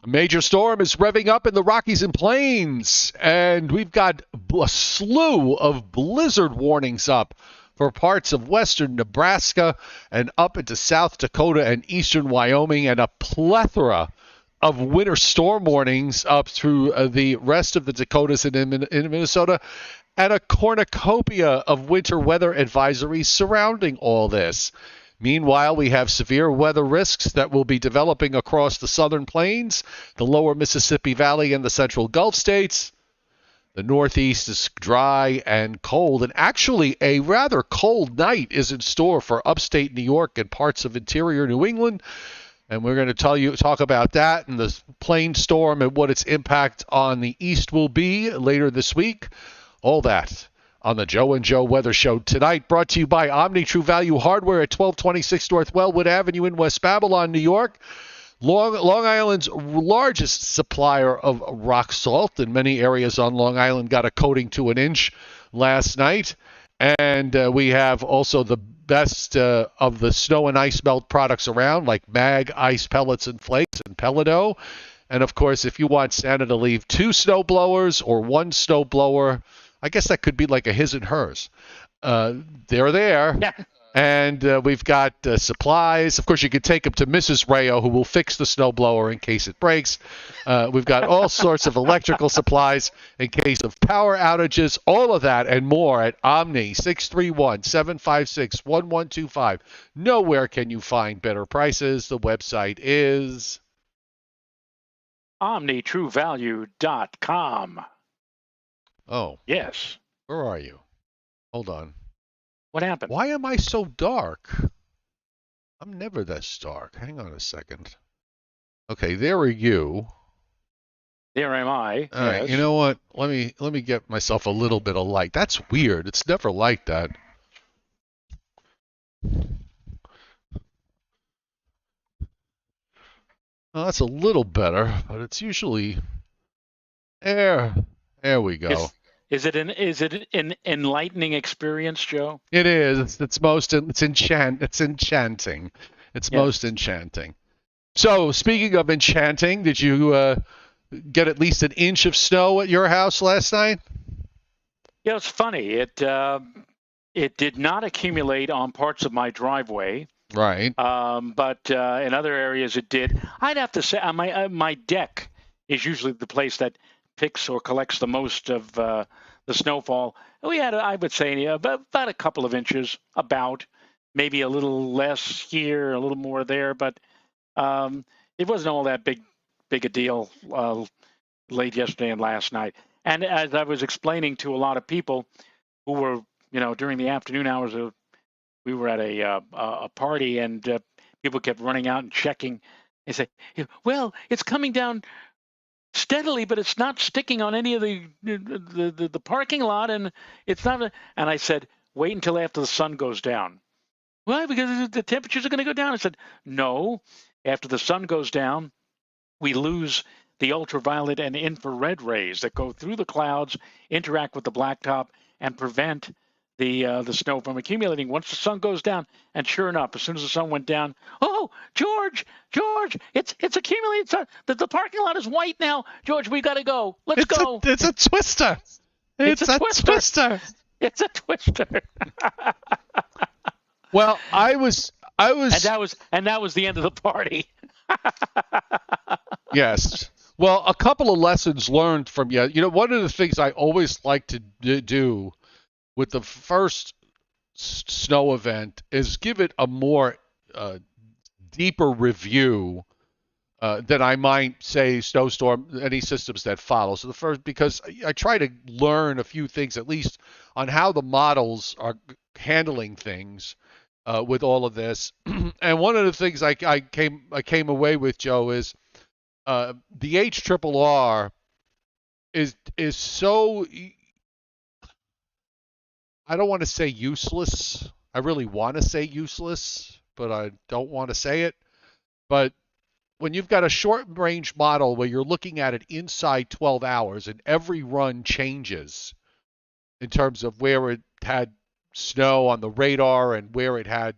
A major storm is revving up in the Rockies and Plains, and we've got a slew of blizzard warnings up for parts of western Nebraska and up into South Dakota and eastern Wyoming, and a plethora of winter storm warnings up through the rest of the Dakotas and in Minnesota, and a cornucopia of winter weather advisories surrounding all this. Meanwhile, we have severe weather risks that will be developing across the southern plains, the lower Mississippi Valley, and the central Gulf states. The Northeast is dry and cold, and actually a rather cold night is in store for upstate New York and parts of interior New England. And we're going to talk about that and the plain storm and what its impact on the East will be later this week. All that on the Joe and Joe Weather Show tonight, brought to you by Omni True Value Hardware at 1226 North Wellwood Avenue in West Babylon, New York. Long Island's largest supplier of rock salt, and many areas on Long Island got a coating to an inch last night. And we have also the best of the snow and ice melt products around, like Mag, Ice Pellets and Flakes, and Pellido. And, of course, if you want Santa to leave 2 snow blowers or 1 snow blower, I guess that could be like a his and hers. They're there. Yeah. And we've got supplies. Of course, you could take them to Mrs. Rayo, who will fix the snowblower in case it breaks. We've got all sorts of electrical supplies in case of power outages. All of that and more at Omni, 631-756-1125. Nowhere can you find better prices. The website is OmniTrueValue.com. Oh. Yes. Where are you? Hold on. What happened? Why am I so dark? I'm never this dark. Hang on a second. Okay, there are you. There am I. All right, you know what? Let me get myself a little bit of light. That's weird. It's never like that. Well, that's a little better, but it's usually there. There we go. Is it an enlightening experience, Joe? It is. It's enchanting. It's most enchanting. So, speaking of enchanting, did you get at least an inch of snow at your house last night? Yeah, it's funny. It did not accumulate on parts of my driveway. Right. But in other areas it did. I'd have to say my deck is usually the place that picks or collects the most of the snowfall. We had, I would say, about a couple of inches, about maybe a little less here, a little more there, but it wasn't all that big a deal late yesterday and last night. And as I was explaining to a lot of people who were, during the afternoon hours, we were at a party, and people kept running out and checking. They say, "Well, it's coming down steadily, but it's not sticking on any of the parking lot, and it's not." And I said, "Wait until after the sun goes down." Why? Because the temperatures are going to go down. I said, "No, after the sun goes down, we lose the ultraviolet and infrared rays that go through the clouds, interact with the blacktop, and prevent the snow from accumulating once the sun goes down." And sure enough, as soon as the sun went down, "Oh, George, it's accumulating. The parking lot is white now. George, we got to go. Let's go." It's a twister. It's a twister. It's a twister. Well, I was. And that was the end of the party. Yes. Well, a couple of lessons learned from you. One of the things I always like to do with the first snow event is give it a more deeper review than I might say snowstorm, any systems that follow. So the first, because I try to learn a few things at least on how the models are handling things with all of this. And one of the things I came away with, Joe, is the HRRR is so, I don't want to say useless. I really want to say useless, but I don't want to say it. But when you've got a short-range model where you're looking at it inside 12 hours and every run changes in terms of where it had snow on the radar and where it had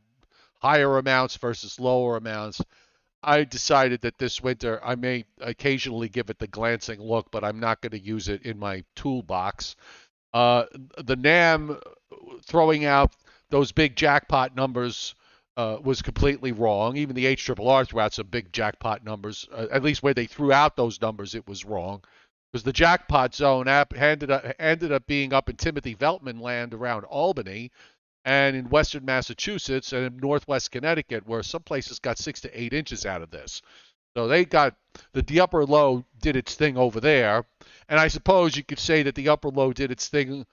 higher amounts versus lower amounts, I decided that this winter I may occasionally give it the glancing look, but I'm not going to use it in my toolbox. The NAM throwing out those big jackpot numbers was completely wrong. Even the HRRR threw out some big jackpot numbers. At least where they threw out those numbers, it was wrong. Because the jackpot zone ended up being up in Timothy Veltman land around Albany, and in western Massachusetts and in northwest Connecticut, where some places got 6 to 8 inches out of this. So they got the upper low did its thing over there, and I suppose you could say that the upper low did its thing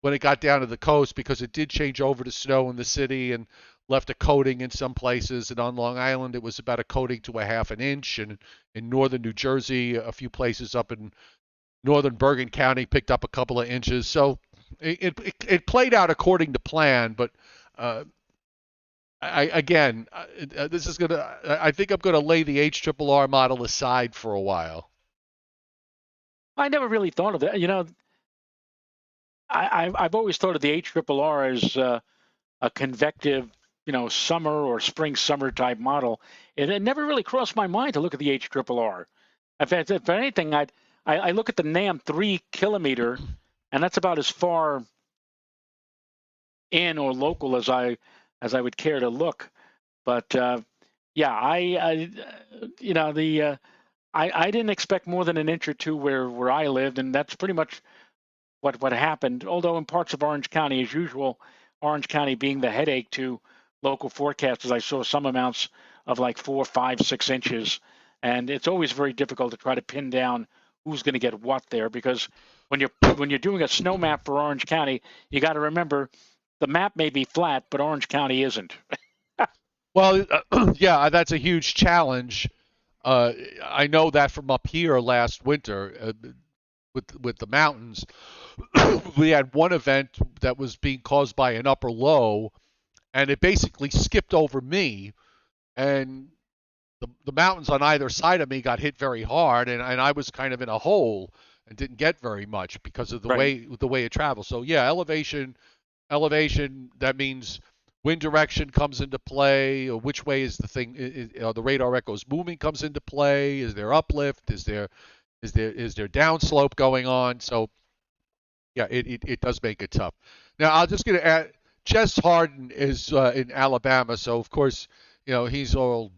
when it got down to the coast, because it did change over to snow in the city and left a coating in some places. And on Long Island, it was about a coating to a half an inch, and in northern New Jersey, a few places up in northern Bergen County picked up a couple of inches. So it played out according to plan, but this is gonna. I think I'm gonna lay the HRRR model aside for a while. I never really thought of that. I've always thought of the HRRR as a convective, summer or spring-summer type model. It never really crossed my mind to look at the HRRR. If anything, I look at the NAM 3 kilometer, and that's about as far in or local as I would care to look. But yeah, I didn't expect more than an inch or two where I lived, and that's pretty much what happened. Although in parts of Orange County, as usual, Orange County being the headache to local forecasters, I saw some amounts of like 4, 5, 6 inches, and it's always very difficult to try to pin down who's going to get what there, because when you're doing a snow map for Orange County, you got to remember the map may be flat, but Orange County isn't. Well, yeah, that's a huge challenge. I know that from up here last winter with the mountains. We had one event that was being caused by an upper low, and it basically skipped over me, and the mountains on either side of me got hit very hard, and I was kind of in a hole and didn't get very much because of the way it travels. So yeah, elevation, that means wind direction comes into play, or which way is the thing, the radar echoes moving comes into play. Is there uplift? Is there downslope going on? So yeah, it does make it tough. Now I'm just going to add, Jess Harden is in Alabama, so of course he's all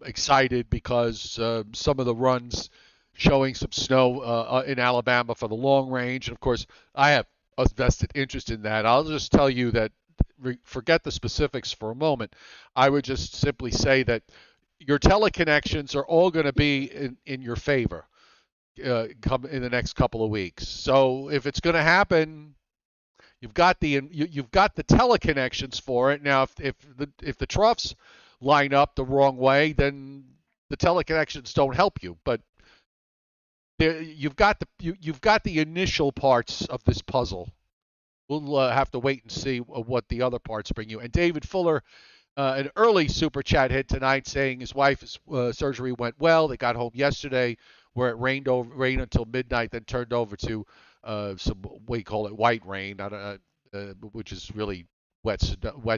excited because some of the runs showing some snow in Alabama for the long range, and of course I have a vested interest in that. I'll just tell you that, forget the specifics for a moment. I would just simply say that your teleconnections are all going to be in your favor come in the next couple of weeks. So if it's going to happen, you've got the teleconnections for it. Now, if the troughs line up the wrong way, then the teleconnections don't help you. But you've got the initial parts of this puzzle. We'll have to wait and see what the other parts bring you. And David Fuller, an early super chat hit tonight, saying his wife's surgery went well. They got home yesterday, where it rained until midnight, then turned over to some, we call it white rain, which is really wet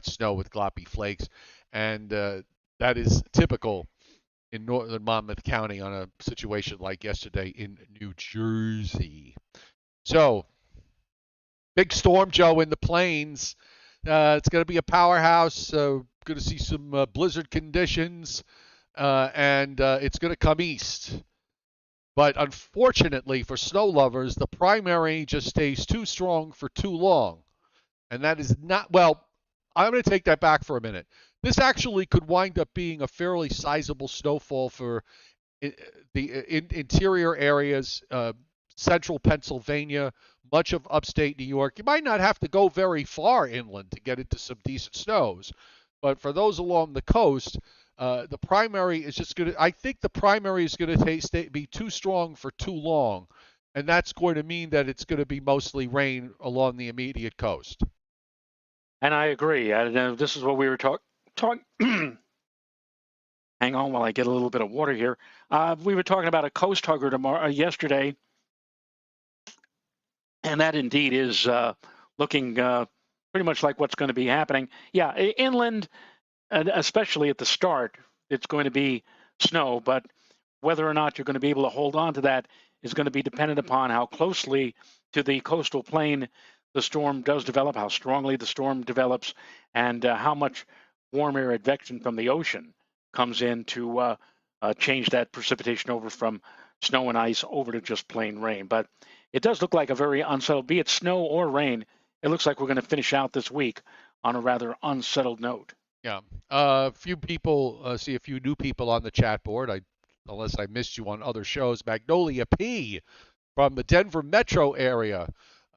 snow with gloppy flakes, and that is typical in northern Monmouth County on a situation like yesterday in New Jersey. So, big storm, Joe, in the plains. It's going to be a powerhouse. Going to see some blizzard conditions, and it's going to come east. But unfortunately for snow lovers, the primary just stays too strong for too long. And that is not, well, I'm going to take that back for a minute. This actually could wind up being a fairly sizable snowfall for the interior areas, central Pennsylvania, much of upstate New York. You might not have to go very far inland to get into some decent snows. But for those along the coast, the primary is just going to, I think the primary is going to be too strong for too long. And that's going to mean that it's going to be mostly rain along the immediate coast. And I agree. This is what we were talking. Hang on while I get a little bit of water here. We were talking about a coast hugger yesterday, and that indeed is looking pretty much like what's going to be happening. Yeah, inland, especially at the start, it's going to be snow, but whether or not you're going to be able to hold on to that is going to be dependent upon how closely to the coastal plain the storm does develop, how strongly the storm develops, and how much warm air advection from the ocean comes in to change that precipitation over from snow and ice over to just plain rain. But it does look like a very unsettled, be it snow or rain, it looks like we're going to finish out this week on a rather unsettled note. Yeah. A few people, see a few new people on the chat board. Unless I missed you on other shows. Magnolia P from the Denver metro area.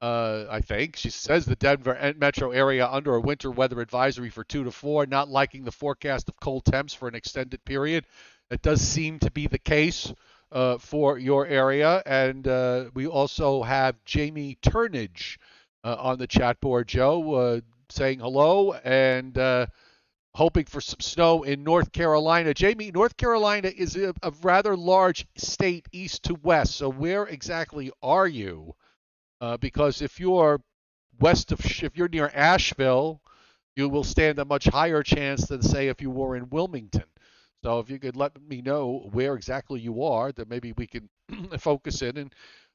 I think she says the Denver metro area under a winter weather advisory for 2 to 4, not liking the forecast of cold temps for an extended period. It does seem to be the case for your area. And we also have Jamie Turnage on the chat board, Joe, saying hello and hoping for some snow in North Carolina. Jamie, North Carolina is a rather large state east to west. So where exactly are you? Because if you're if you're near Asheville, you will stand a much higher chance than, say, if you were in Wilmington. So if you could let me know where exactly you are, then maybe we can focus in. And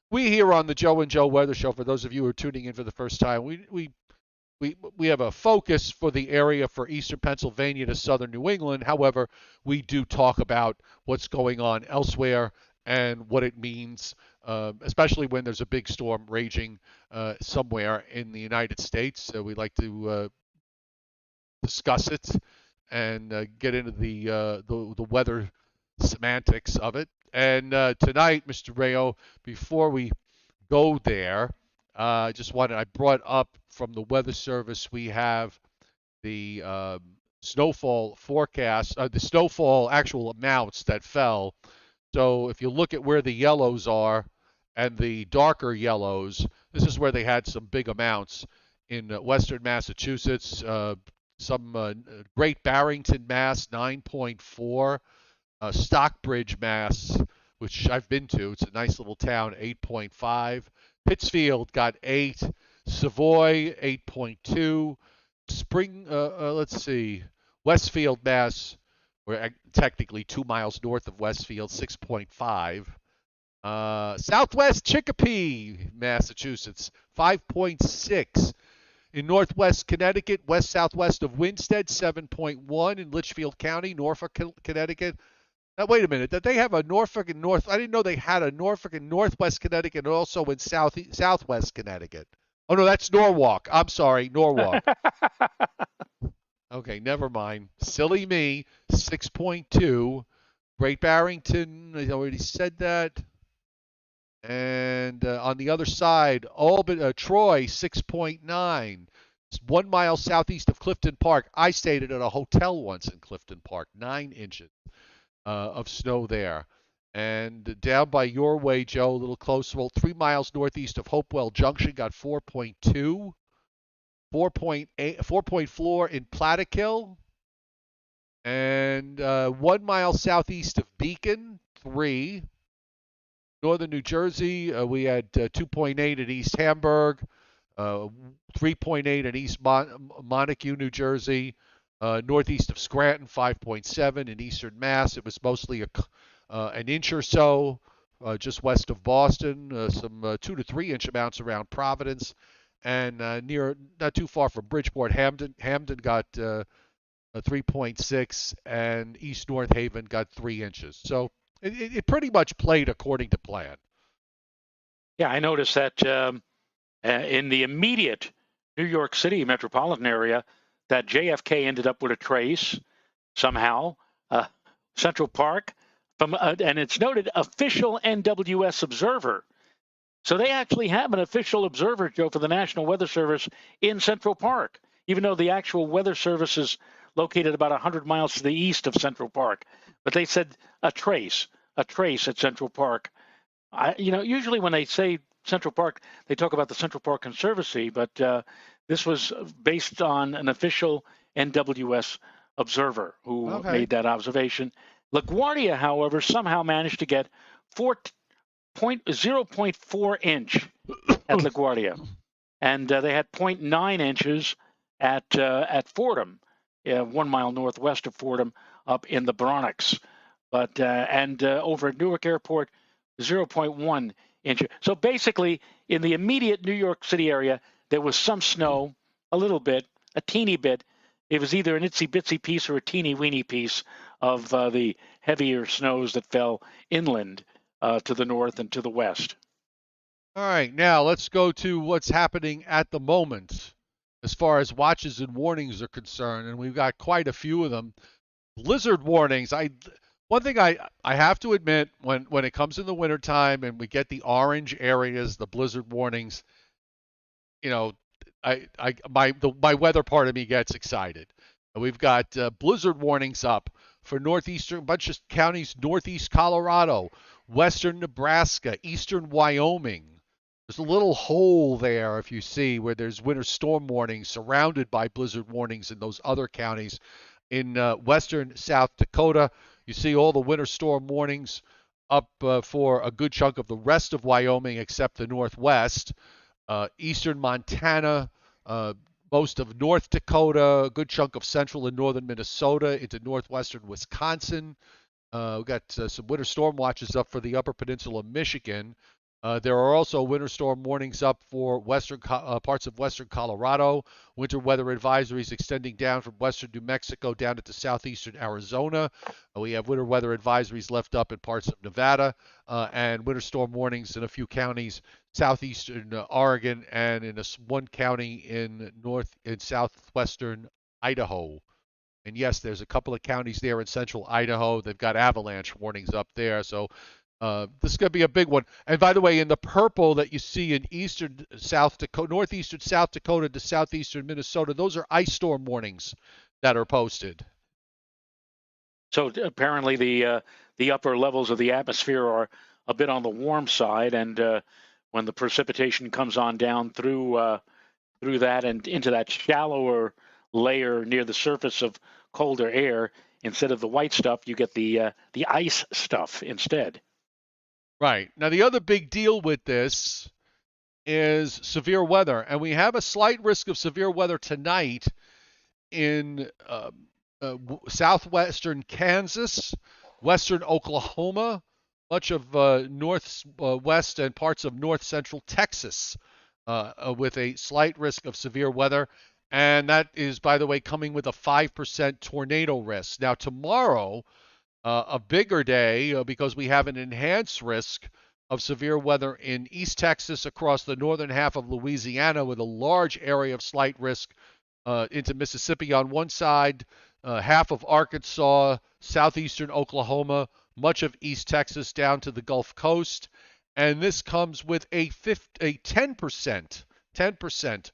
we here on the Joe and Joe Weather Show, for those of you who are tuning in for the first time, we have a focus for the area for eastern Pennsylvania to southern New England. However, we do talk about what's going on elsewhere and what it means, especially when there's a big storm raging somewhere in the United States. We like to discuss it and get into the weather semantics of it. And tonight, Mr. Rayo, before we go there, I brought up from the Weather Service, we have the snowfall forecast, the snowfall actual amounts that fell. So if you look at where the yellows are and the darker yellows, this is where they had some big amounts in western Massachusetts. Some Great Barrington, Mass, 9.4. Stockbridge, Mass, which I've been to. It's a nice little town, 8.5. Pittsfield got 8. Savoy, 8.2. Let's see. Westfield, Mass, we're technically 2 miles north of Westfield, 6.5. Southwest Chicopee, Massachusetts, 5.6. In northwest Connecticut, west-southwest of Winsted, 7.1. In Litchfield County, Norfolk, Connecticut. Now, wait a minute. Did they have a Norfolk and North? I didn't know they had a Norfolk and Northwest Connecticut and also in Southwest Connecticut. Oh, no, that's Norwalk. I'm sorry, Norwalk. Okay, never mind. Silly me. 6.2. Great Barrington, I already said that. And on the other side, Troy, 6.9. 1 mile southeast of Clifton Park. I stayed at a hotel once in Clifton Park. 9 inches of snow there. And down by your way, Joe, a little closer, 3 miles northeast of Hopewell Junction, got 4.2. 4.4 in Plattekill. And 1 mile southeast of Beacon, 3. Northern New Jersey, we had 2.8 in East Hamburg, 3.8 in East Montague, New Jersey. Northeast of Scranton, 5.7. In Eastern Mass, it was mostly an inch or so. Just west of Boston, some 2 to 3 inch amounts around Providence. And not too far from Bridgeport, Hamden got 3.6, and East North Haven got 3 inches. So it pretty much played according to plan. Yeah, I noticed that in the immediate New York City metropolitan area, that JFK ended up with a trace somehow. Central Park, and it's noted official NWS observer. So they actually have an official observer, Joe, for the National Weather Service in Central Park, even though the actual Weather Service is located about 100 miles to the east of Central Park. But they said a trace at Central Park. Usually when they say Central Park, they talk about the Central Park Conservancy, but this was based on an official NWS observer who made that observation. LaGuardia, however, somehow managed to get 0.4 inch at LaGuardia, and they had 0.9 inches at Fordham, 1 mile northwest of Fordham, up in the Bronx. But and over at Newark Airport, 0.1 inches. So basically, in the immediate New York City area, there was some snow, a little bit, a teeny bit. It was either an itsy bitsy piece or a teeny weeny piece of the heavier snows that fell inland to the north and to the west. All right, now let's go to what's happening at the moment as far as watches and warnings are concerned, and we've got quite a few of them. Blizzard warnings. One thing I have to admit, when it comes in the wintertime and we get the orange areas, the blizzard warnings, my weather part of me gets excited. We've got blizzard warnings up for northeastern bunch of counties, northeast Colorado, western Nebraska, eastern Wyoming. There's a little hole there, if you see, where there's winter storm warnings surrounded by blizzard warnings in those other counties. In western South Dakota, you see all the winter storm warnings up for a good chunk of the rest of Wyoming except the northwest. Eastern Montana, most of North Dakota, a good chunk of central and northern Minnesota into northwestern Wisconsin. We've got some winter storm watches up for the Upper Peninsula of Michigan. There are also winter storm warnings up for western parts of western Colorado, winter weather advisories extending down from western New Mexico down into southeastern Arizona. We have winter weather advisories left up in parts of Nevada, and winter storm warnings in a few counties southeastern Oregon and in one county in southwestern Idaho. And yes, there's a couple of counties there in central Idaho. They've got avalanche warnings up there, so this is going to be a big one. And by the way, in the purple that you see in eastern South Dakota, northeastern South Dakota to southeastern Minnesota, those are ice storm warnings that are posted. So apparently the upper levels of the atmosphere are a bit on the warm side, and when the precipitation comes on down through that and into that shallower layer near the surface of colder air, instead of the white stuff, you get the ice stuff instead. Right. Now, the other big deal with this is severe weather, and we have a slight risk of severe weather tonight in southwestern Kansas, western Oklahoma, much of northwest and parts of north central Texas with a slight risk of severe weather. And that is, by the way, coming with a 5% tornado risk. Now, tomorrow, a bigger day because we have an enhanced risk of severe weather in East Texas across the northern half of Louisiana with a large area of slight risk into Mississippi on one side, half of Arkansas, southeastern Oklahoma, much of East Texas down to the Gulf Coast. And this comes with a 10%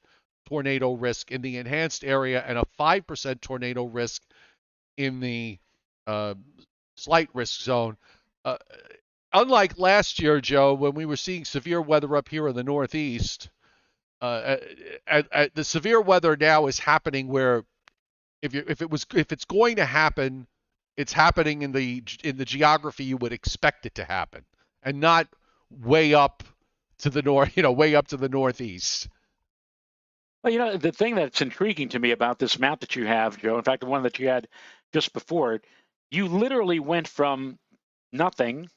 tornado risk in the enhanced area and a 5% tornado risk in the slight risk zone. Unlike last year, Joe, when we were seeing severe weather up here in the Northeast, the severe weather now is happening where if it's going to happen, it's happening in the geography you would expect it to happen, and not way up to the north, way up to the Northeast. Well, the thing that's intriguing to me about this map that you have, Joe, in fact, the one that you had just before it, you literally went from nothing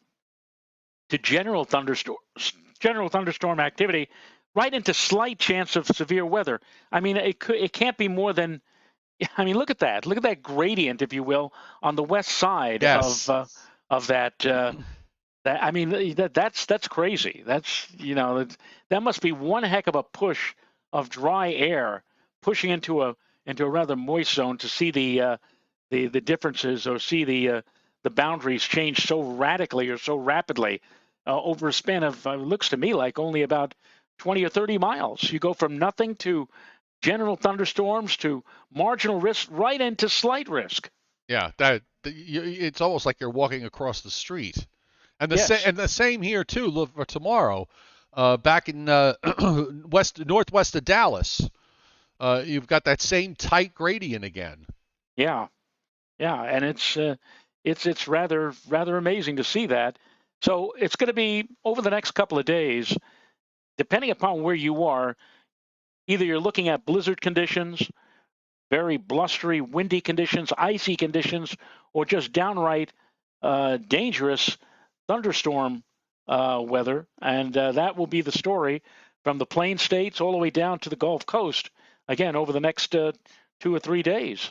to general thunderstorm activity right into slight chance of severe weather. I mean, it can't be more than, look at that. Look at that gradient, if you will, on the west side yes. of that. That's crazy. That's, that must be one heck of a push of dry air pushing into a rather moist zone to see the differences or see the boundaries change so radically or so rapidly over a span of looks to me like only about 20 or 30 miles. You go from nothing to general thunderstorms to marginal risk right into slight risk. Yeah, it's almost like you're walking across the street. And the same here too. Look for tomorrow. Back in northwest of Dallas, you've got that same tight gradient again. Yeah, and it's rather amazing to see that. So it's going to be over the next couple of days, depending upon where you are. Either you're looking at blizzard conditions, very blustery, windy conditions, icy conditions, or just downright dangerous thunderstorm weather. And that will be the story from the Plain States all the way down to the Gulf Coast, again, over the next 2 or 3 days.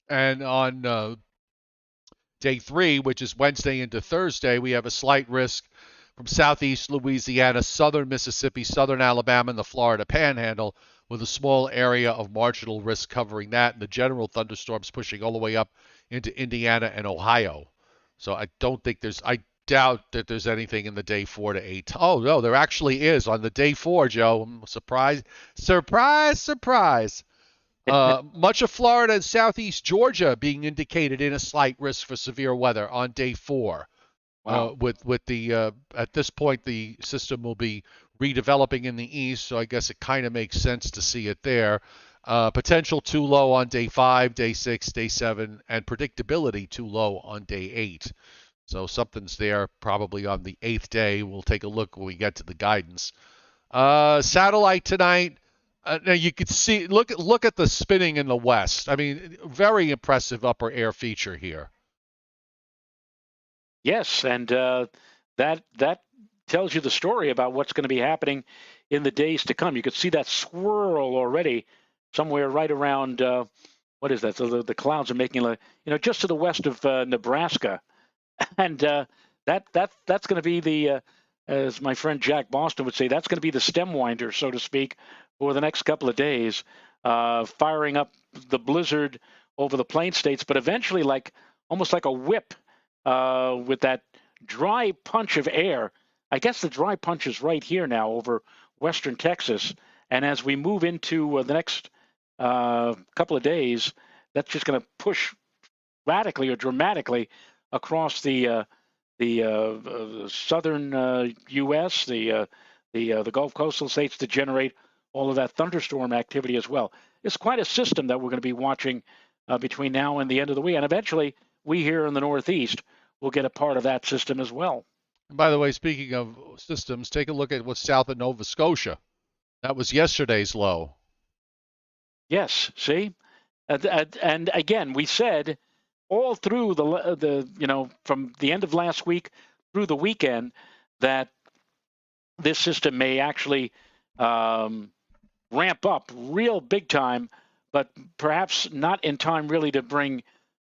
And on day 3, which is Wednesday into Thursday, we have a slight risk from southeast Louisiana, southern Mississippi, southern Alabama, and the Florida Panhandle, with a small area of marginal risk covering that, and the general thunderstorms pushing all the way up into Indiana and Ohio. So I doubt that there's anything in the day 4 to 8. Oh, no, there actually is on the day 4, Joe. Surprise, surprise, surprise. Much of Florida and southeast Georgia being indicated in a slight risk for severe weather on day 4. Wow. With the at this point the system will be redeveloping in the east, so I guess it kind of makes sense to see it there. Potential too low on day 5, day 6, day 7, and predictability too low on day 8. So something's there probably on the 8th day. We'll take a look when we get to the guidance. Satellite tonight. Now you could see look at the spinning in the west. I mean, very impressive upper air feature here. Yes, and that tells you the story about what's going to be happening in the days to come. You could see that swirl already somewhere right around what is that? So the clouds are making just to the west of Nebraska, and that's going to be the as my friend Jack Boston would say, that's going to be the stem winder, so to speak, for the next couple of days, firing up the blizzard over the Plain States, but eventually almost like a whip. With that dry punch of air. I guess the dry punch is right here now over western Texas. And as we move into the next couple of days, that's just going to push radically or dramatically across the southern U.S., the Gulf coastal states to generate all of that thunderstorm activity as well. It's quite a system that we're going to be watching between now and the end of the week. And eventually, we here in the Northeast will get a part of that system as well. And by the way, speaking of systems, take a look at what's south of Nova Scotia. That was yesterday's low. Yes, see? And again, we said all through the from the end of last week through the weekend that this system may actually ramp up real big time, but perhaps not in time really to bring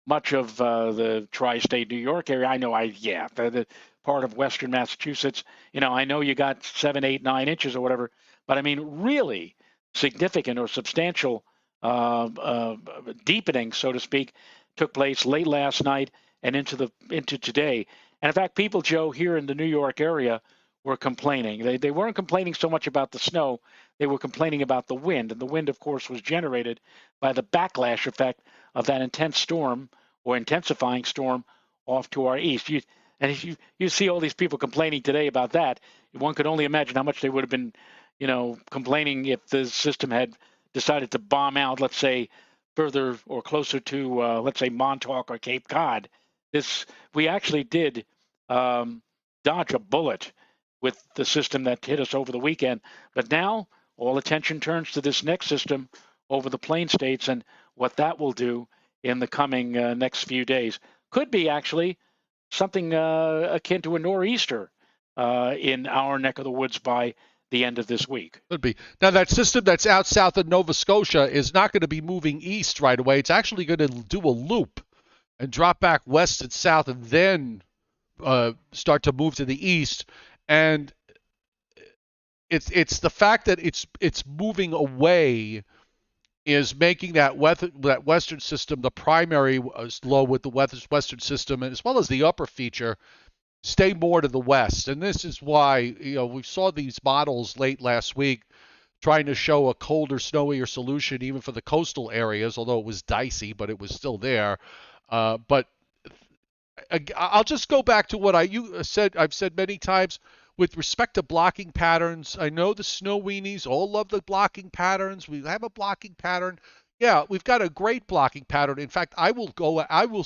much of the tri-state New York area. I know the part of western Massachusetts, I know you got 7, 8, 9 inches or whatever, but I mean really significant or substantial deepening, so to speak, took place late last night and into today. And in fact, people, Joe, here in the New York area were complaining. They weren't complaining so much about the snow. They were complaining about the wind. And the wind, of course, was generated by the backlash effect of that intense storm or intensifying storm off to our east. If you see all these people complaining today about that, one could only imagine how much they would have been, complaining if the system had decided to bomb out, let's say, further or closer to, let's say, Montauk or Cape Cod. We actually did dodge a bullet with the system that hit us over the weekend. But now all attention turns to this next system over the Plain States and what that will do in the coming next few days. Could be actually something akin to a nor'easter in our neck of the woods by the end of this week. Could be. Now, that system that's out south of Nova Scotia is not going to be moving east right away. It's actually going to do a loop and drop back west and south and then start to move to the east. And it's the fact that it's moving away is making that western system the primary low with the western system, as well as the upper feature, stay more to the west. And this is why we saw these models late last week trying to show a colder, snowier solution even for the coastal areas, although it was dicey, but it was still there. But I'll just go back to what I've said many times with respect to blocking patterns. I know the snow weenies all love the blocking patterns. We have a blocking pattern. Yeah, we've got a great blocking pattern. In fact, I will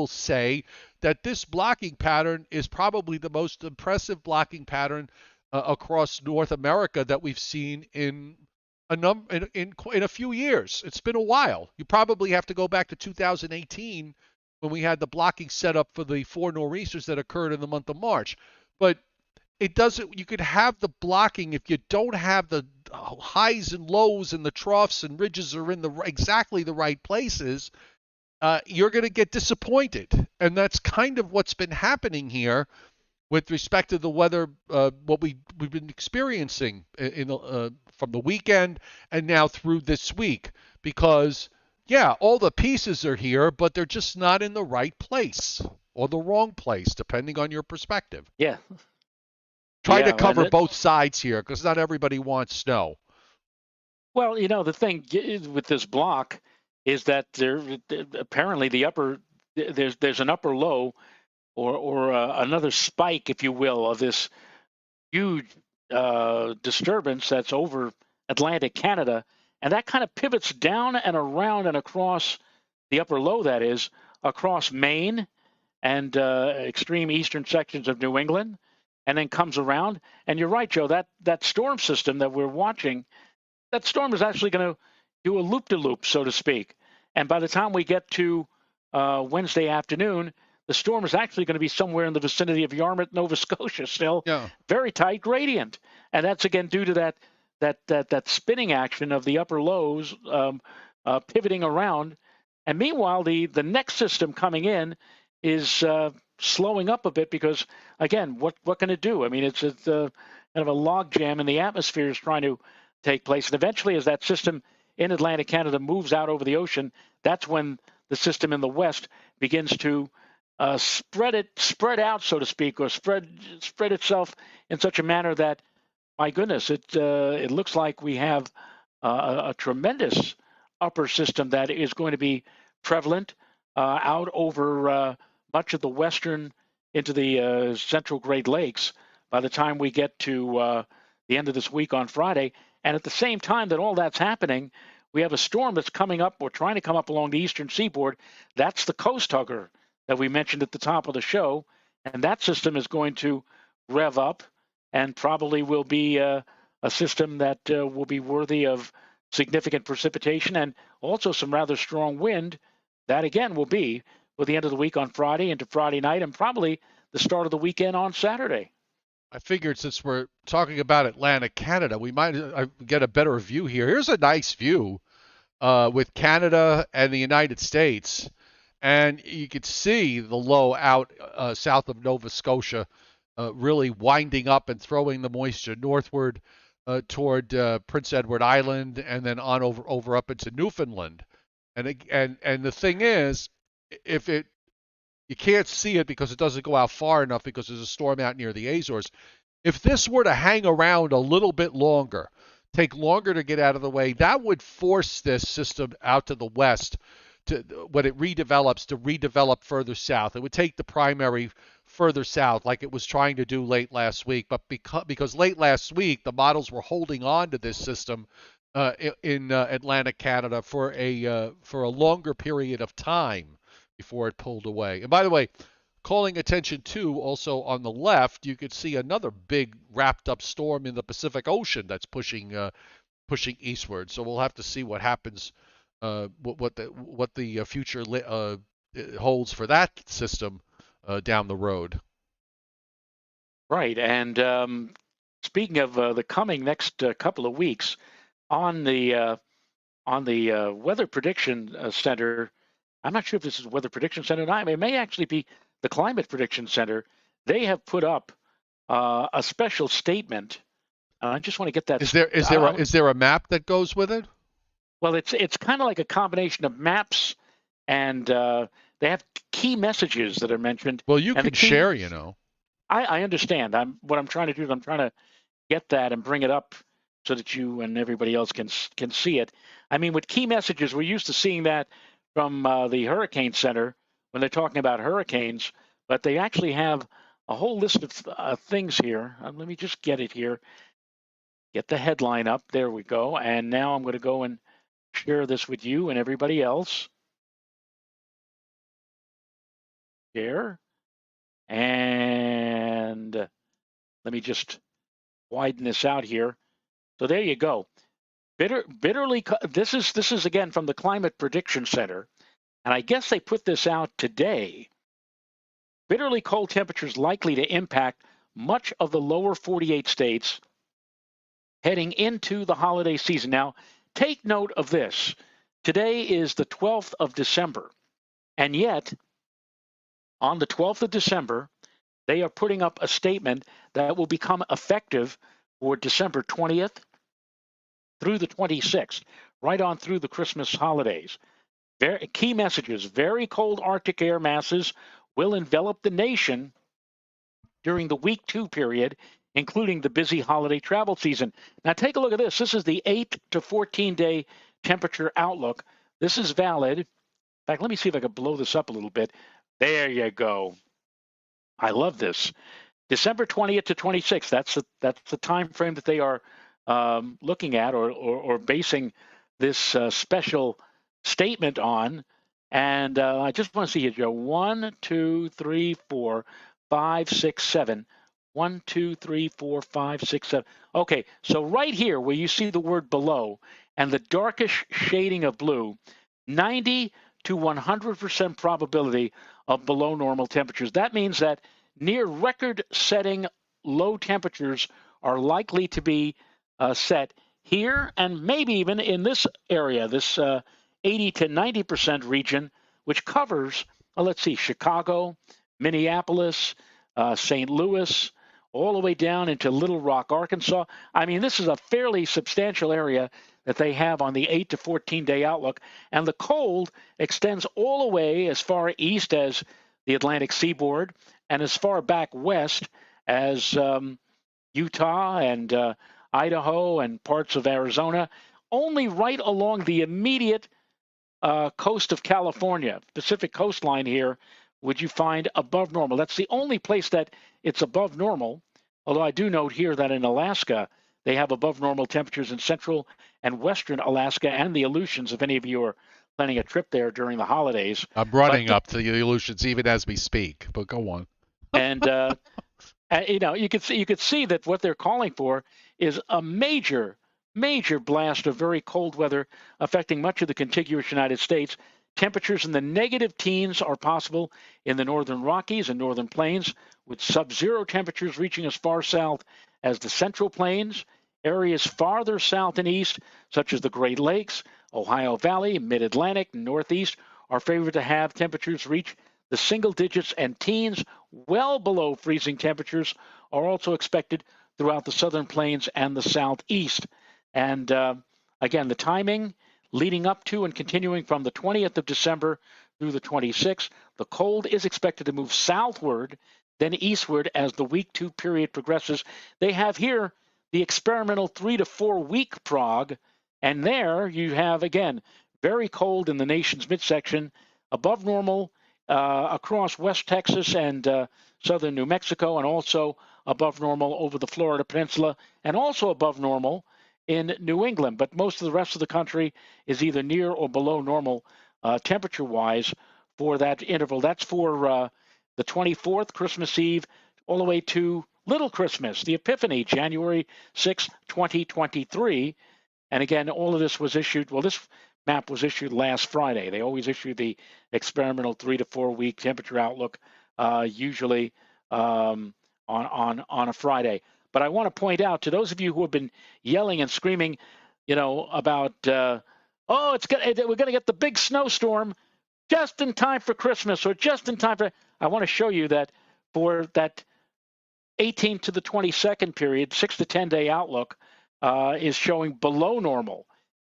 say that this blocking pattern is probably the most impressive blocking pattern across North America that we've seen in in a few years. It's been a while. You probably have to go back to 2018 when we had the blocking set up for the 4 nor'easters that occurred in the month of March. But it doesn't. You could have the blocking if you don't have the highs and lows and the troughs and ridges are in exactly the right places. You're going to get disappointed, and that's kind of what's been happening here with respect to the weather, what we've been experiencing from the weekend and now through this week. Because yeah, all the pieces are here, but they're just not in the right place or the wrong place, depending on your perspective. Yeah. Trying to cover both sides here because not everybody wants snow. Well, the thing with this block is that apparently there's an upper low or another spike, if you will, of this huge disturbance that's over Atlantic Canada, and that kind of pivots down and around and across the upper low, that is, across Maine and extreme eastern sections of New England, and then comes around. And you're right, Joe, that storm system that we're watching, that storm is actually going to do a loop-de-loop, so to speak. And by the time we get to Wednesday afternoon, the storm is actually going to be somewhere in the vicinity of Yarmouth, Nova Scotia, still. Yeah. Very tight gradient. And that's, again, due to that spinning action of the upper lows pivoting around. And meanwhile, the next system coming in is slowing up a bit because, again, what can it do? I mean, it's kind of a log jam in the atmosphere is trying to take place. And eventually, as that system in Atlantic Canada moves out over the ocean, that's when the system in the west begins to spread out, so to speak, or spread itself in such a manner that, my goodness, it looks like we have a tremendous upper system that is going to be prevalent out over much of the western into the central Great Lakes by the time we get to the end of this week on Friday. And at the same time that all that's happening, we have a storm that's coming up or trying to come up along the eastern seaboard. That's the coast hugger that we mentioned at the top of the show. And that system is going to rev up and probably will be a system that will be worthy of significant precipitation and also some rather strong wind. That, again, will be with the end of the week on Friday into Friday night and probably the start of the weekend on Saturday. I figured since we're talking about Atlantic Canada, we might get a better view here. Here's a nice view with Canada and the United States. And you could see the low out south of Nova Scotia really winding up and throwing the moisture northward toward Prince Edward Island and then on over up into Newfoundland. And the thing is, you can't see it because it doesn't go out far enough because there's a storm out near the Azores. If this were to hang around a little bit longer, take longer to get out of the way, that would force this system out to the west when it redevelops to redevelop further south. It would take the primary further south like it was trying to do late last week. But because late last week the models were holding on to this system in Atlantic Canada for a longer period of time before it pulled away. And by the way, calling attention to also on the left, you could see another big wrapped up storm in the Pacific Ocean that's pushing eastward. So we'll have to see what happens, what the future holds for that system down the road. Right, and speaking of the coming next couple of weeks, on the Weather Prediction Center. I'm not sure if this is Weather Prediction Center or not. It may actually be the Climate Prediction Center. They have put up a special statement. I just want to get that. Is there a map that goes with it? Well, it's kind of like a combination of maps and they have key messages that are mentioned. Well, you can share, I understand. What I'm trying to do is I'm trying to get that and bring it up so that you and everybody else can see it. I mean, with key messages, we're used to seeing that from the Hurricane Center when they're talking about hurricanes, but they actually have a whole list of things here. Let me just get it here. Get the headline up. There we go. And now I'm going to go and share this with you and everybody else. Share. And let me just widen this out here. So there you go. This is again from the Climate Prediction Center, and I guess they put this out today. Bitterly cold temperatures likely to impact much of the lower 48 states heading into the holiday season. Now, take note of this. Today is the 12th of December, and yet on the 12th of December, they are putting up a statement that will become effective for December 20th through the 26th, right on through the Christmas holidays. Key messages: very cold Arctic air masses will envelop the nation during the week 2 period, including the busy holiday travel season. Now take a look at this. This is the 8 to 14-day temperature outlook. This is valid. In fact, let me see if I can blow this up a little bit. There you go. I love this. December 20th to 26th. That's the time frame that they are looking at or basing this special statement on. And I just want to see here, Joe. 1, 2, 3, 4, 5, 6, 7. 1, 2, 3, 4, 5, 6, 7. Okay, so right here where you see the word below and the darkish shading of blue, 90 to 100% probability of below normal temperatures. That means that near record-setting low temperatures are likely to be set here and maybe even in this area, this 80 to 90% region, which covers, let's see, Chicago, Minneapolis, St. Louis, all the way down into Little Rock, Arkansas. I mean, this is a fairly substantial area that they have on the 8 to 14-day outlook. And the cold extends all the way as far east as the Atlantic seaboard and as far back west as Utah and Idaho and parts of Arizona. Only right along the immediate coast of California, Pacific coastline here, would you find above normal. That's the only place that it's above normal, although I do note here that in Alaska, they have above normal temperatures in central and western Alaska and the Aleutians, if any of you are planning a trip there during the holidays. I'm running up to the Aleutians even as we speak, but go on. And, you could see that what they're calling for is a major blast of very cold weather affecting much of the contiguous United States. Temperatures in the negative teens are possible in the northern Rockies and northern plains, with sub-zero temperatures reaching as far south as the Central Plains. Areas farther south and east, such as the Great Lakes, Ohio Valley, Mid-Atlantic, and Northeast, are favored to have temperatures reach the single digits, and teens well below freezing temperatures are also expected throughout the southern plains and the southeast. And again, the timing leading up to and continuing from the 20th of December through the 26th, the cold is expected to move southward, then eastward as the week 2 period progresses. They have here the experimental 3 to 4 week prog, and there you have, again, very cold in the nation's midsection, above normal across West Texas and southern New Mexico, and also above normal over the Florida Peninsula, and also above normal in New England. But most of the rest of the country is either near or below normal temperature-wise for that interval. That's for the 24th, Christmas Eve, all the way to Little Christmas, the Epiphany, January 6, 2023. And again, all of this was issued, well, this map was issued last Friday. They always issue the experimental 3 to 4 week temperature outlook, usually on a Friday. But I want to point out to those of you who have been yelling and screaming, about, we're going to get the big snowstorm just in time for Christmas or just in time for, I want to show you that for that 18 to the 22nd period, 6 to 10 day outlook is showing below normal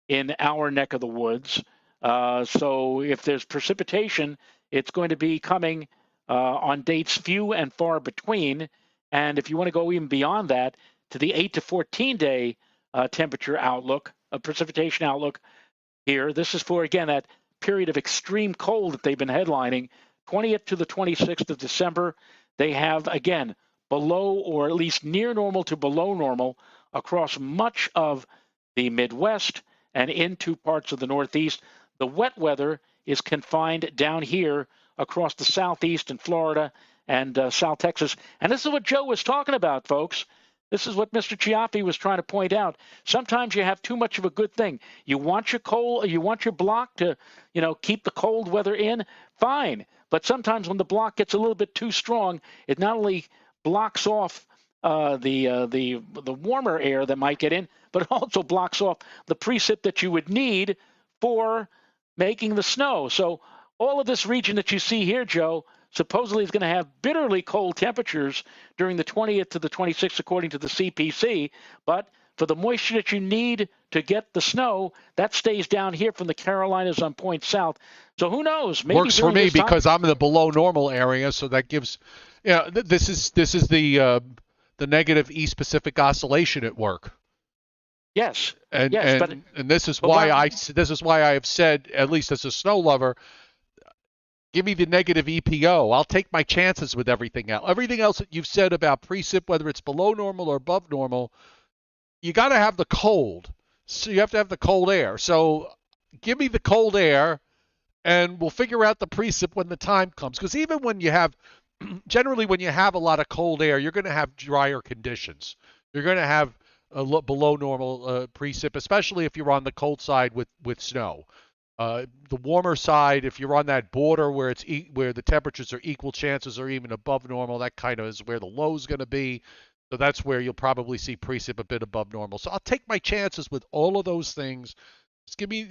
in our neck of the woods. So if there's precipitation, it's going to be coming on dates few and far between. And if you want to go even beyond that to the 8 to 14 day temperature outlook, precipitation outlook here, this is for, again, that period of extreme cold that they've been headlining, 20th to the 26th of December. They have, again, below or at least near normal to below normal across much of the Midwest and into parts of the Northeast. The wet weather is confined down here across the Southeast and Florida and South Texas. And this is what Joe was talking about, folks. This is what Mr. Cioffi was trying to point out. Sometimes you have too much of a good thing. You want your block to, keep the cold weather in, fine. But sometimes when the block gets a little bit too strong, it not only blocks off the warmer air that might get in, but it also blocks off the precip that you would need for making the snow. So all of this region that you see here, Joe, supposedly is going to have bitterly cold temperatures during the 20th to the 26th, according to the CPC. But for the moisture that you need to get the snow, that stays down here from the Carolinas on point south. So who knows? Maybe works for me because I'm in the below normal area, so that gives. This is the negative East Pacific Oscillation at work. Yes. And this is why I have said, at least as a snow lover, give me the negative EPO. I'll take my chances with everything else. Everything else that you've said about precip, whether it's below normal or above normal, you got to have the cold. So you have to have the cold air. So give me the cold air, and we'll figure out the precip when the time comes. Because even when you have, generally when you have a lot of cold air, you're going to have drier conditions. You're going to have below normal precip, especially if you're on the cold side with snow. The warmer side, if you're on that border where where the temperatures are equal chances or even above normal, that kind of is where the low is going to be. So that's where you'll probably see precip a bit above normal. So I'll take my chances with all of those things. Just give me,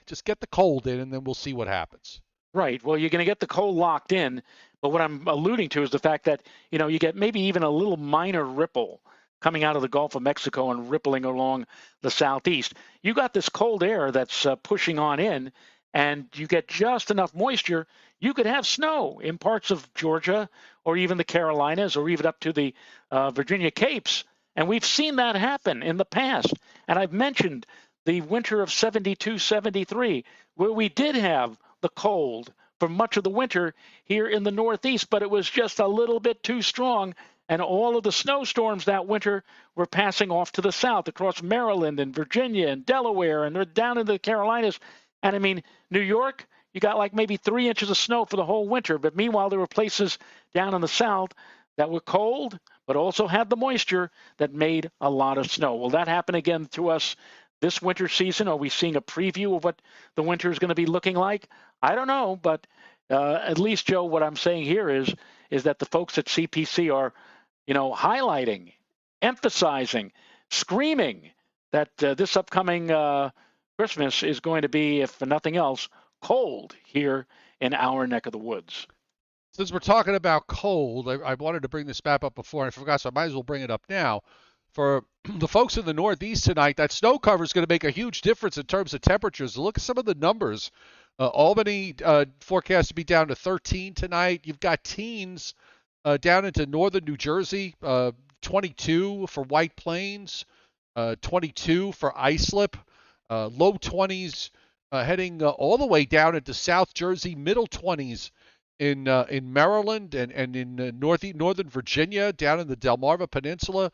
just get the cold in, and then we'll see what happens. Right. Well, you're going to get the cold locked in, but what I'm alluding to is the fact that, you get maybe even a little minor ripple coming out of the Gulf of Mexico and rippling along the southeast. You got this cold air that's pushing on in, and you get just enough moisture, you could have snow in parts of Georgia or even the Carolinas or even up to the Virginia Capes. And we've seen that happen in the past. And I've mentioned the winter of 72, 73, where we did have the cold for much of the winter here in the Northeast, but it was just a little bit too strong. And all of the snowstorms that winter were passing off to the south across Maryland and Virginia and Delaware, and they're down into the Carolinas. And I mean, New York, you got like maybe 3 inches of snow for the whole winter. But meanwhile, there were places down in the south that were cold, but also had the moisture that made a lot of snow. Will that happen again to us this winter season? Are we seeing a preview of what the winter is going to be looking like? I don't know, but at least, Joe, what I'm saying here is that the folks at CPC are highlighting, emphasizing, screaming that this upcoming Christmas is going to be, if for nothing else, cold here in our neck of the woods. Since we're talking about cold, I wanted to bring this map up before, and I forgot, so I might as well bring it up now. For the folks in the Northeast tonight, that snow cover is going to make a huge difference in terms of temperatures. Look at some of the numbers. Albany forecast to be down to 13 tonight. You've got teens down into northern New Jersey, 22 for White Plains, 22 for Islip, low 20s heading all the way down into South Jersey, middle 20s in Maryland and in northern Virginia, down in the Delmarva Peninsula.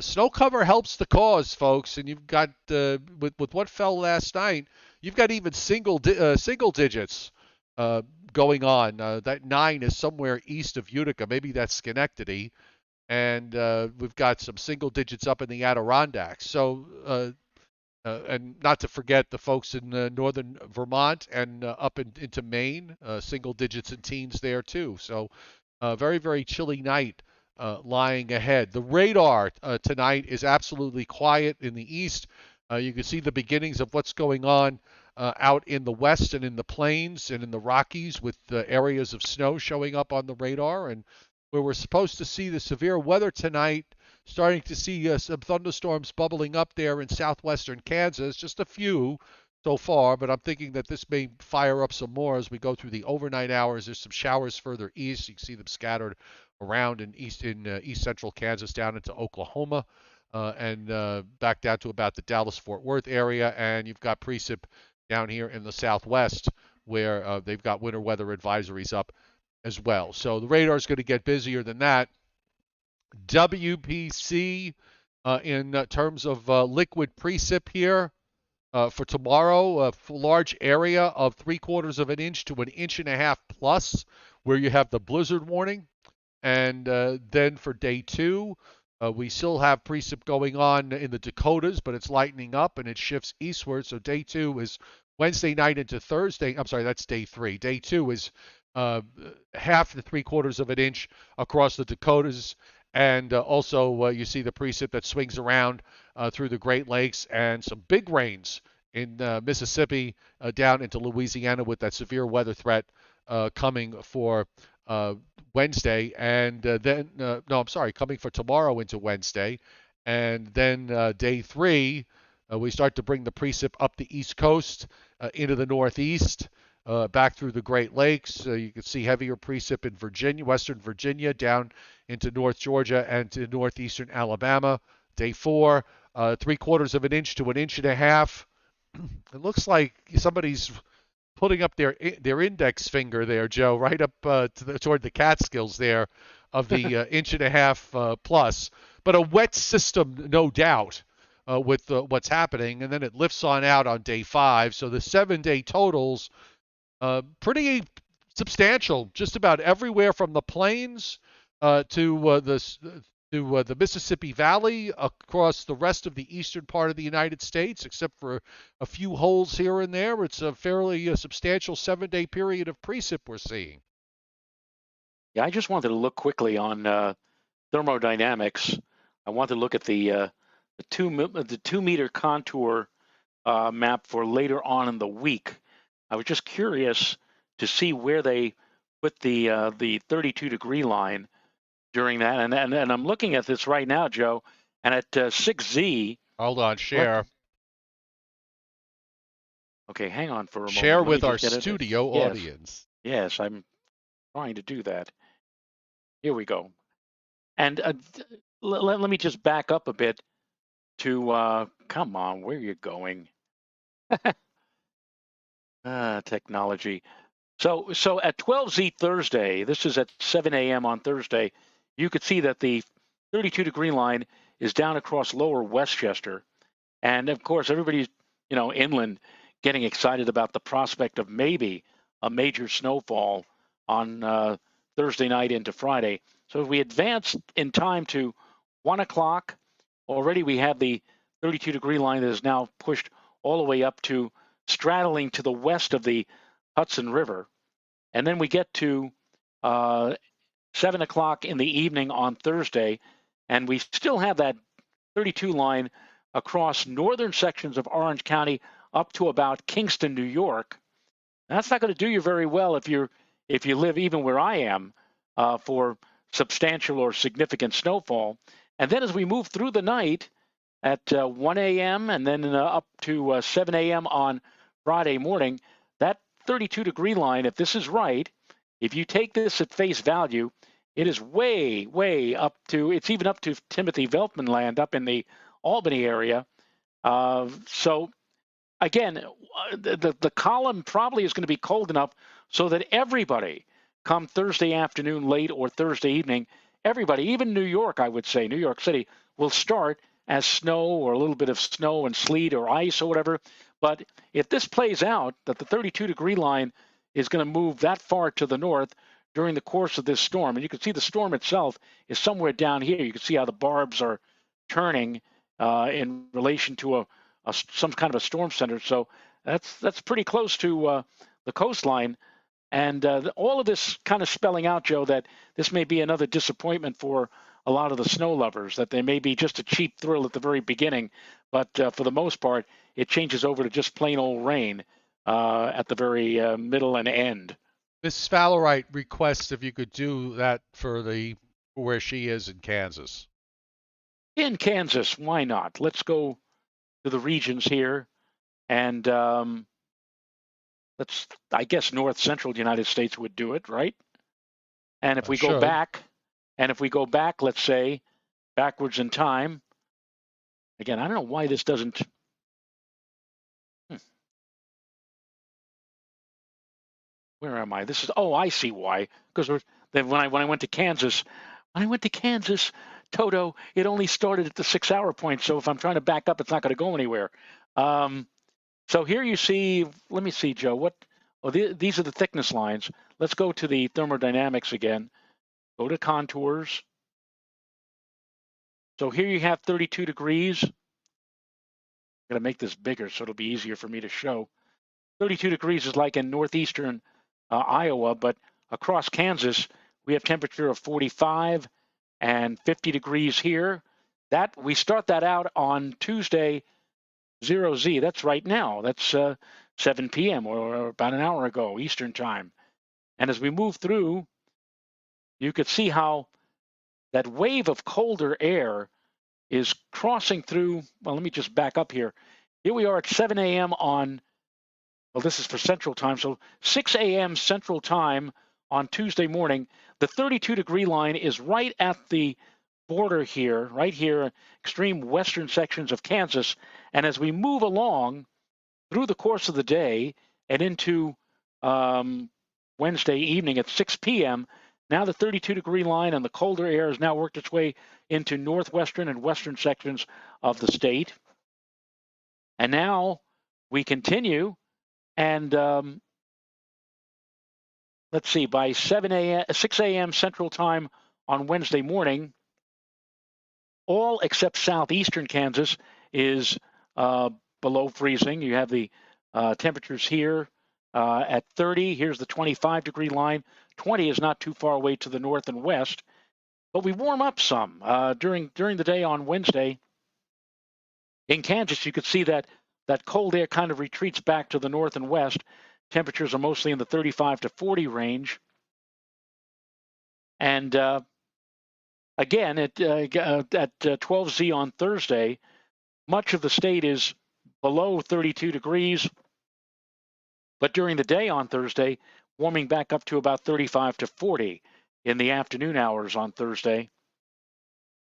Snow cover helps the cause, folks, and you've got with what fell last night, you've got even single digits going on. That 9 is somewhere east of Utica. Maybe that's Schenectady. And we've got some single digits up in the Adirondacks. So, and not to forget the folks in northern Vermont and up into Maine, single digits and teens there too. So, very, very chilly night lying ahead. The radar tonight is absolutely quiet in the east. You can see the beginnings of what's going on out in the west and in the plains and in the Rockies with areas of snow showing up on the radar, and where we're supposed to see the severe weather tonight, starting to see some thunderstorms bubbling up there in southwestern Kansas, just a few so far, but I'm thinking that this may fire up some more as we go through the overnight hours. There's some showers further east. You can see them scattered around in east central Kansas down into Oklahoma. And back down to about the Dallas-Fort Worth area, and you've got precip down here in the southwest where they've got winter weather advisories up as well. So the radar is going to get busier than that. WPC in terms of liquid precip here for tomorrow, a large area of 3/4 of an inch to 1.5 inches plus, where you have the blizzard warning. And then for day 2, We still have precip going on in the Dakotas, but it's lightening up and it shifts eastward. So day 2 is Wednesday night into Thursday. I'm sorry, that's day 3. Day 2 is half to 3/4 of an inch across the Dakotas. And also, you see the precip that swings around through the Great Lakes and some big rains in Mississippi down into Louisiana with that severe weather threat coming for Wednesday, and then no, I'm sorry, coming for tomorrow into Wednesday, and then day 3, we start to bring the precip up the East Coast into the Northeast, back through the Great Lakes. You can see heavier precip in Virginia, Western Virginia, down into North Georgia and to northeastern Alabama. Day 4, 3/4 of an inch to an inch and a half. It looks like somebody's putting up their index finger there, Joe, right up toward the Catskills there, of the inch and a half plus. But a wet system, no doubt, with what's happening, and then it lifts on out on day 5. So the 7-day totals, pretty substantial, just about everywhere from the plains to the Mississippi Valley, across the rest of the eastern part of the United States, except for a few holes here and there. It's a fairly substantial 7-day period of precip we're seeing. Yeah, I just wanted to look quickly on thermodynamics. I wanted to look at the 2-meter contour map for later on in the week. I was just curious to see where they put the 32-degree line during that, and I'm looking at this right now, Joe, and at 6Z. Hold on, share. Okay, hang on for a moment. Share with our studio audience. Yes, I'm trying to do that. Here we go. And let me just back up a bit to, come on, where are you going? Technology. So at 12Z Thursday, this is at 7 a.m. on Thursday, you could see that the 32-degree line is down across lower Westchester. And of course, everybody's, inland, getting excited about the prospect of maybe a major snowfall on Thursday night into Friday. So if we advance in time to 1 o'clock, already we have the 32-degree line that is now pushed all the way up to straddling to the west of the Hudson River. And then we get to 7 o'clock in the evening on Thursday, and we still have that 32 line across northern sections of Orange County up to about Kingston, New York. That's not going to do you very well if you live even where I am for substantial or significant snowfall. And then as we move through the night at 1 a.m. and then up to 7 a.m. on Friday morning, that 32-degree line, if this is right, if you take this at face value, it is way, way up to, it's even up to Timothy Veltman land up in the Albany area. So again, the column probably is going to be cold enough so that everybody, come Thursday afternoon late or Thursday evening, everybody, even New York, I would say, New York City, will start as snow or a little bit of snow and sleet or ice or whatever. But if this plays out, that the 32-degree line is going to move that far to the north during the course of this storm, and you can see the storm itself is somewhere down here. You can see how the barbs are turning in relation to some kind of a storm center. So that's pretty close to the coastline. And all of this kind of spelling out, Joe, that this may be another disappointment for a lot of the snow lovers, that they may be just a cheap thrill at the very beginning, but for the most part, it changes over to just plain old rain at the very middle and end. Miss Fallerite requests if you could do that for where she is in Kansas. In Kansas, why not? Let's go to the regions here, and I guess north central United States would do it, right? And if we go back, let's say, backwards in time, again, I don't know why this doesn't. Where am I? I see why. Because when I went to Kansas, Toto, it only started at the 6-hour point. So if I'm trying to back up, it's not going to go anywhere. So here you see, let me see, Joe, these are the thickness lines. Let's go to the thermodynamics again. Go to contours. So here you have 32 degrees. I'm going to make this bigger so it'll be easier for me to show. 32 degrees is like in northeastern Iowa, but across Kansas, we have temperature of 45 and 50 degrees here. That we start that out on Tuesday, 0Z. That's right now. That's 7 p.m. or about an hour ago, Eastern time. And as we move through, you could see how that wave of colder air is crossing through. Well, let me just back up here. Here we are at 7 a.m. on, well, this is for Central Time, so 6 a.m. Central Time on Tuesday morning. The 32-degree line is right at the border here, right here, extreme western sections of Kansas. And as we move along through the course of the day and into Wednesday evening at 6 p.m., now the 32-degree line and the colder air has now worked its way into northwestern and western sections of the state. And now we continue, and let's see, by 6 a.m. Central Time on Wednesday morning, all except southeastern Kansas is below freezing. You have the temperatures here at 30. Here's the 25-degree line. 20 is not too far away to the north and west. But we warm up some during the day on Wednesday. In Kansas, you could see that cold air kind of retreats back to the north and west. Temperatures are mostly in the 35 to 40 range. And again, at 12Z on Thursday, much of the state is below 32 degrees. But during the day on Thursday, warming back up to about 35 to 40 in the afternoon hours on Thursday.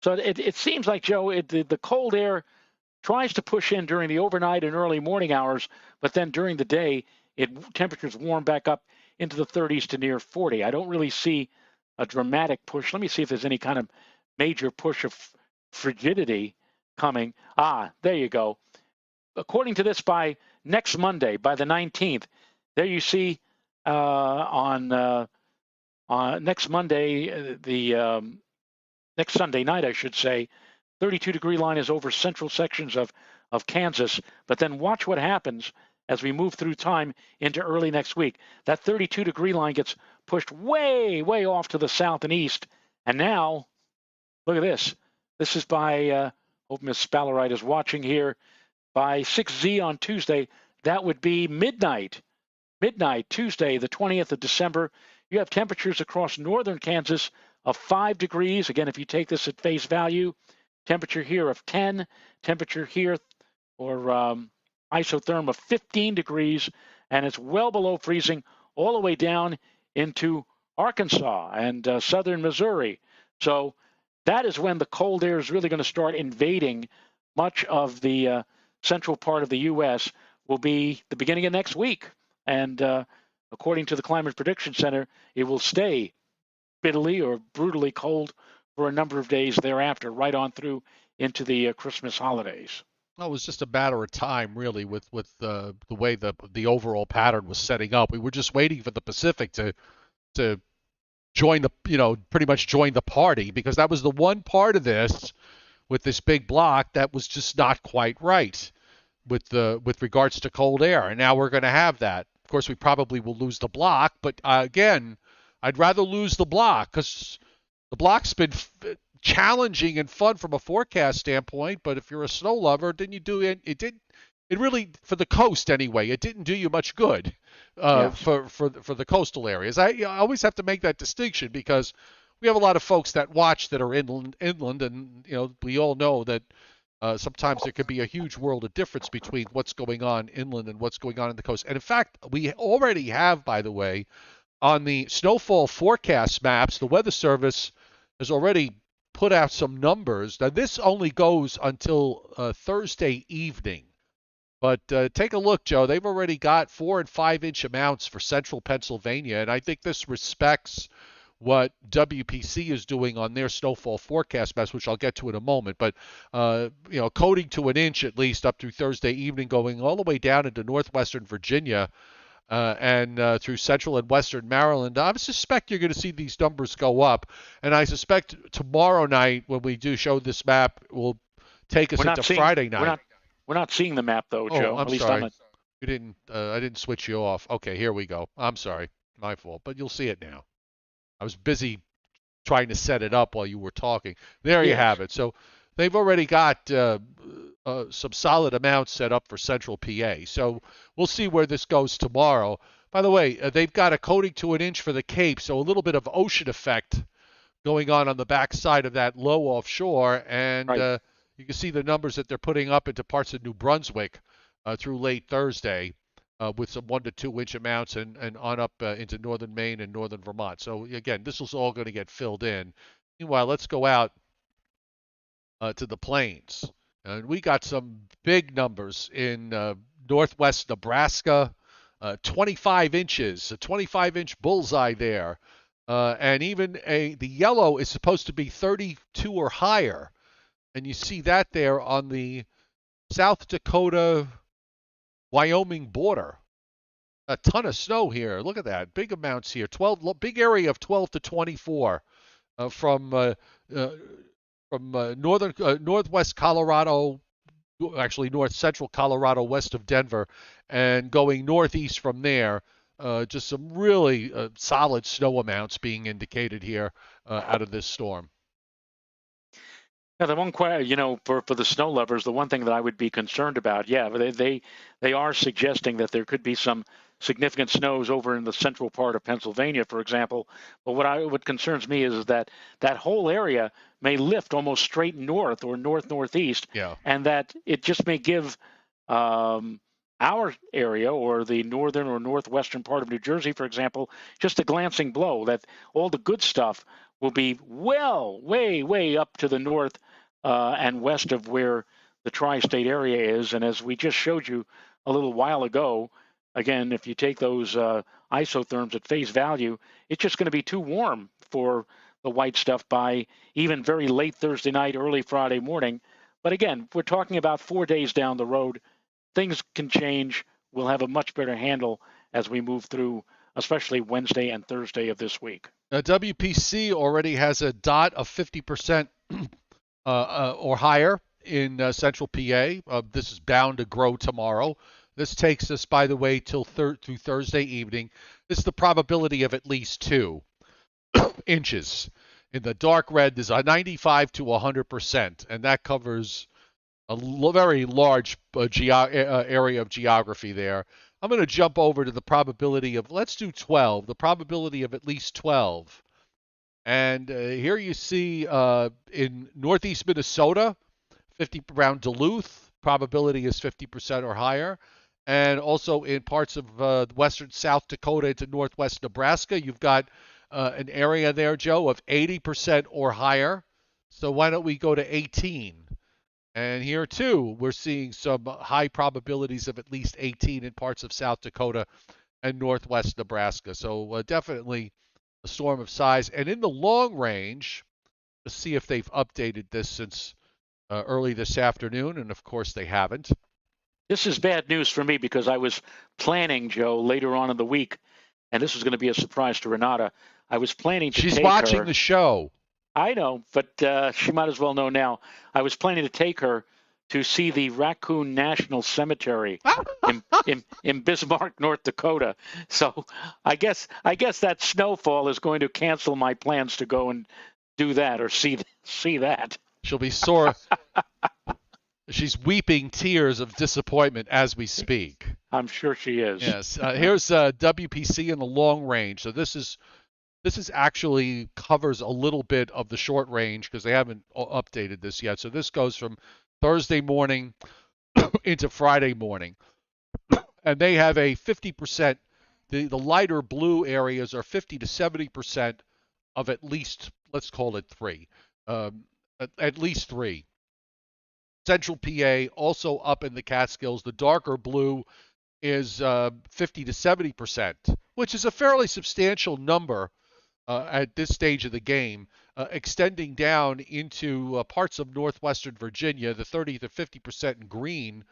So it seems like, Joe, the cold air tries to push in during the overnight and early morning hours, but then during the day, temperatures warm back up into the 30s to near 40. I don't really see a dramatic push. Let me see if there's any kind of major push of frigidity coming. There you go. According to this, by next Monday, by the 19th, there you see on next Monday, next Sunday night, I should say, 32-degree line is over central sections of Kansas. But then watch what happens as we move through time into early next week. That 32-degree line gets pushed way, way off to the south and east. And now, look at this. This is by, hope Miss Spallerite is watching here, by 6Z on Tuesday. That would be midnight, Tuesday, the 20th of December. You have temperatures across northern Kansas of 5 degrees. Again, if you take this at face value, temperature here of 10, temperature here or isotherm of 15 degrees, and it's well below freezing all the way down into Arkansas and southern Missouri. So that is when the cold air is really going to start invading much of the central part of the U.S. will be the beginning of next week. And according to the Climate Prediction Center, it will stay bitterly or brutally cold for a number of days thereafter, right on through into the Christmas holidays. Well, it was just a matter of time, really, with the way the overall pattern was setting up. We were just waiting for the Pacific to join pretty much join the party, because that was the one part of this with this big block that was just not quite right with regards to cold air. And now we're going to have that. Of course, we probably will lose the block, but again, I'd rather lose the block, because the block's been challenging and fun from a forecast standpoint. But if you're a snow lover, then you do it. It really, for the coast anyway, it didn't do you much good Yes. for the coastal areas. I always have to make that distinction, because we have a lot of folks that watch that are inland, and we all know that sometimes there could be a huge world of difference between what's going on inland and what's going on in the coast. And in fact, we already have, by the way, on the snowfall forecast maps, the Weather Service has already put out some numbers. Now, this only goes until Thursday evening. But take a look, Joe. They've already got 4 and 5 inch amounts for central Pennsylvania, and I think this respects what WPC is doing on their snowfall forecast maps, which I'll get to in a moment. But coating to an inch at least up through Thursday evening, going all the way down into northwestern Virginia. and through central and western Maryland. I suspect you're going to see these numbers go up, and I suspect tomorrow night when we do show this map will take us into Friday night. We're not seeing the map though, Oh, Joe. I'm At least sorry. I'm not. You didn't. I didn't switch you off. Okay, here we go. I'm sorry, my fault. But you'll see it now. I was busy trying to set it up while you were talking. There you have it. So they've already got some solid amounts set up for Central PA. So we'll see where this goes tomorrow. By the way, they've got a coating to an inch for the Cape, so a little bit of ocean effect going on the backside of that low offshore, and you can see the numbers that they're putting up into parts of New Brunswick through late Thursday. With some 1 to 2 inch amounts and on up into northern Maine and northern Vermont. So again, this is all going to get filled in. Meanwhile, let's go out to the plains. And we got some big numbers in northwest Nebraska, 25 inches, a 25-inch bullseye there. And even the yellow is supposed to be 32 or higher. And you see that there on the South Dakota Wyoming border. A ton of snow here. Look at that. Big amounts here. Big area of 12 to 24 from northwest Colorado, actually north central Colorado, west of Denver, and going northeast from there. Just some really solid snow amounts being indicated here out of this storm. Yeah, the one question, for the snow lovers, the one thing that I would be concerned about, they are suggesting that there could be some significant snows over in the central part of Pennsylvania, for example. But what concerns me is that whole area may lift almost straight north or northeast, and that it just may give our area or the northern or northwestern part of New Jersey, for example, just a glancing blow, that all the good stuff will be way up to the north and west of where the tri-state area is. And as we just showed you a little while ago, again, if you take those isotherms at face value, it's just going to be too warm for the white stuff by even very late Thursday night, early Friday morning. But again, we're talking about 4 days down the road. Things can change. We'll have a much better handle as we move through, especially Wednesday and Thursday of this week. WPC already has a dot of 50% or higher in central PA. This is bound to grow tomorrow. This takes us, by the way, through Thursday evening. This is the probability of at least 2 inches. In the dark red, there's a 95 to 100%, and that covers a very large area of geography there. I'm going to jump over to the probability of, let's do 12, the probability of at least 12. And here you see in northeast Minnesota, 50 around Duluth, probability is 50% or higher. And also in parts of western South Dakota into northwest Nebraska, you've got an area there, Joe, of 80% or higher. So why don't we go to 18? And here, too, we're seeing some high probabilities of at least 18 in parts of South Dakota and northwest Nebraska. So definitely a storm of size. And in the long range, let's see if they've updated this since early this afternoon. And, of course, they haven't. This is bad news for me because I was planning, Joe, later on in the week, and this was going to be a surprise to Renata. I was planning to take her. She's watching the show. I know, but she might as well know now. I was planning to take her to see the Raccoon National Cemetery in Bismarck, North Dakota. So I guess that snowfall is going to cancel my plans to go and do that or see that. She'll be sore. She's weeping tears of disappointment as we speak. I'm sure she is. Yes. Here's WPC in the long range. So this is actually covers a little bit of the short range because they haven't updated this yet. So this goes from Thursday morning into Friday morning. And they have a 50%, the lighter blue areas are 50 to 70% of at least, let's call it 3. At least 3. Central PA also up in the Catskills. The darker blue is 50 to 70%, which is a fairly substantial number at this stage of the game, extending down into parts of northwestern Virginia. The 30 to 50% in green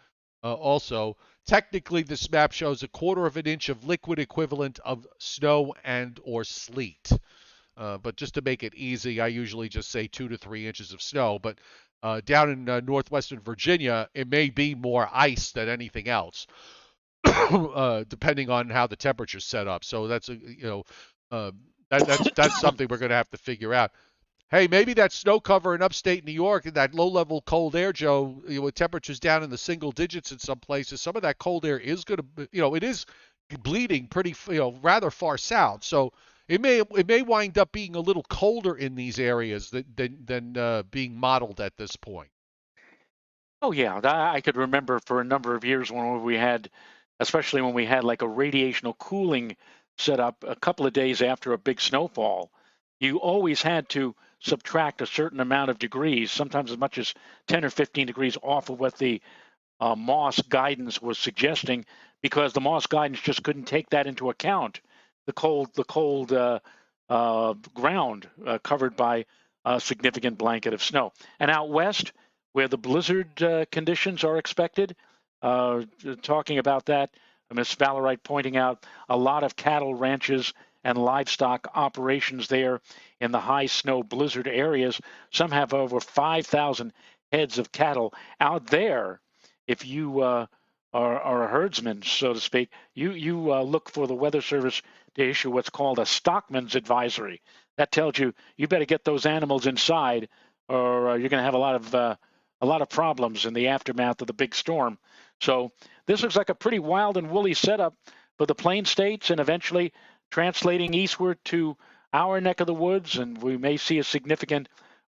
Also, technically, this map shows a quarter of an inch of liquid equivalent of snow and or sleet. But just to make it easy, I usually just say 2 to 3 inches of snow. But down in northwestern Virginia, it may be more ice than anything else, depending on how the temperature's set up. So that's uh, that's something we're going to have to figure out. Hey, maybe that snow cover in upstate New York and that low-level cold air, Joe, with temperatures down in the single digits in some places, some of that cold air is going to, it is bleeding pretty, rather far south. So it may wind up being a little colder in these areas than being modeled at this point. Oh yeah, I could remember for a number of years when we had, especially when we had like a radiational cooling set up a couple of days after a big snowfall, you always had to subtract a certain amount of degrees, sometimes as much as 10 or 15 degrees off of what the MOS guidance was suggesting, because the MOS guidance just couldn't take that into account. The cold ground covered by a significant blanket of snow. And out west, where the blizzard conditions are expected, talking about that, Ms. Vallerite pointing out a lot of cattle ranches and livestock operations there in the high snow blizzard areas. Some have over 5,000 heads of cattle out there. If you are a herdsman, so to speak, you look for the Weather Service to issue what's called a stockman's advisory. That tells you better get those animals inside, or you're going to have a lot of problems in the aftermath of the big storm. So this looks like a pretty wild and woolly setup for the Plain States, and eventually translating eastward to our neck of the woods, and we may see a significant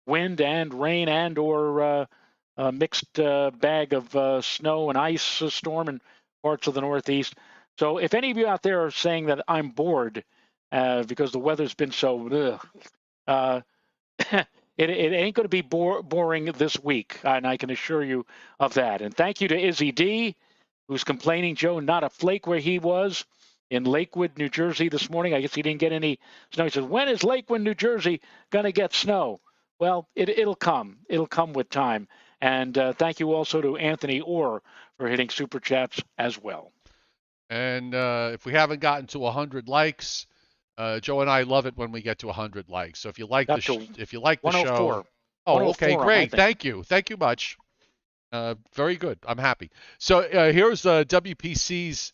wind and rain and or a mixed bag of snow and ice storm in parts of the Northeast. So if any of you out there are saying that I'm bored because the weather's been so, it ain't going to be boring this week, and I can assure you of that. And thank you to Izzy D, who's complaining, Joe, not a flake where he was in Lakewood, New Jersey this morning. I guess he didn't get any snow. He says, when is Lakewood, New Jersey going to get snow? Well, it'll come. It'll come with time. And thank you also to Anthony Orr for hitting Super Chats as well. And if we haven't gotten to 100 likes, Joe and I love it when we get to 100 likes. So if you like the show, okay, great, thank you much. Very good. I'm happy. So here's WPC's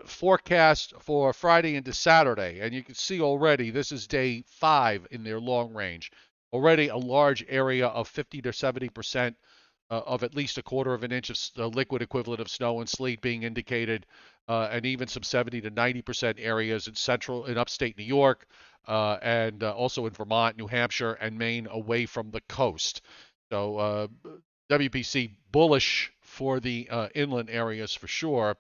forecast for Friday into Saturday, and you can see already this is day 5 in their long range. Already a large area of 50 to 70% of at least a quarter of an inch of liquid equivalent of snow and sleet being indicated, and even some 70 to 90% areas in upstate New York, and also in Vermont, New Hampshire, and Maine away from the coast. So WPC bullish for the inland areas for sure.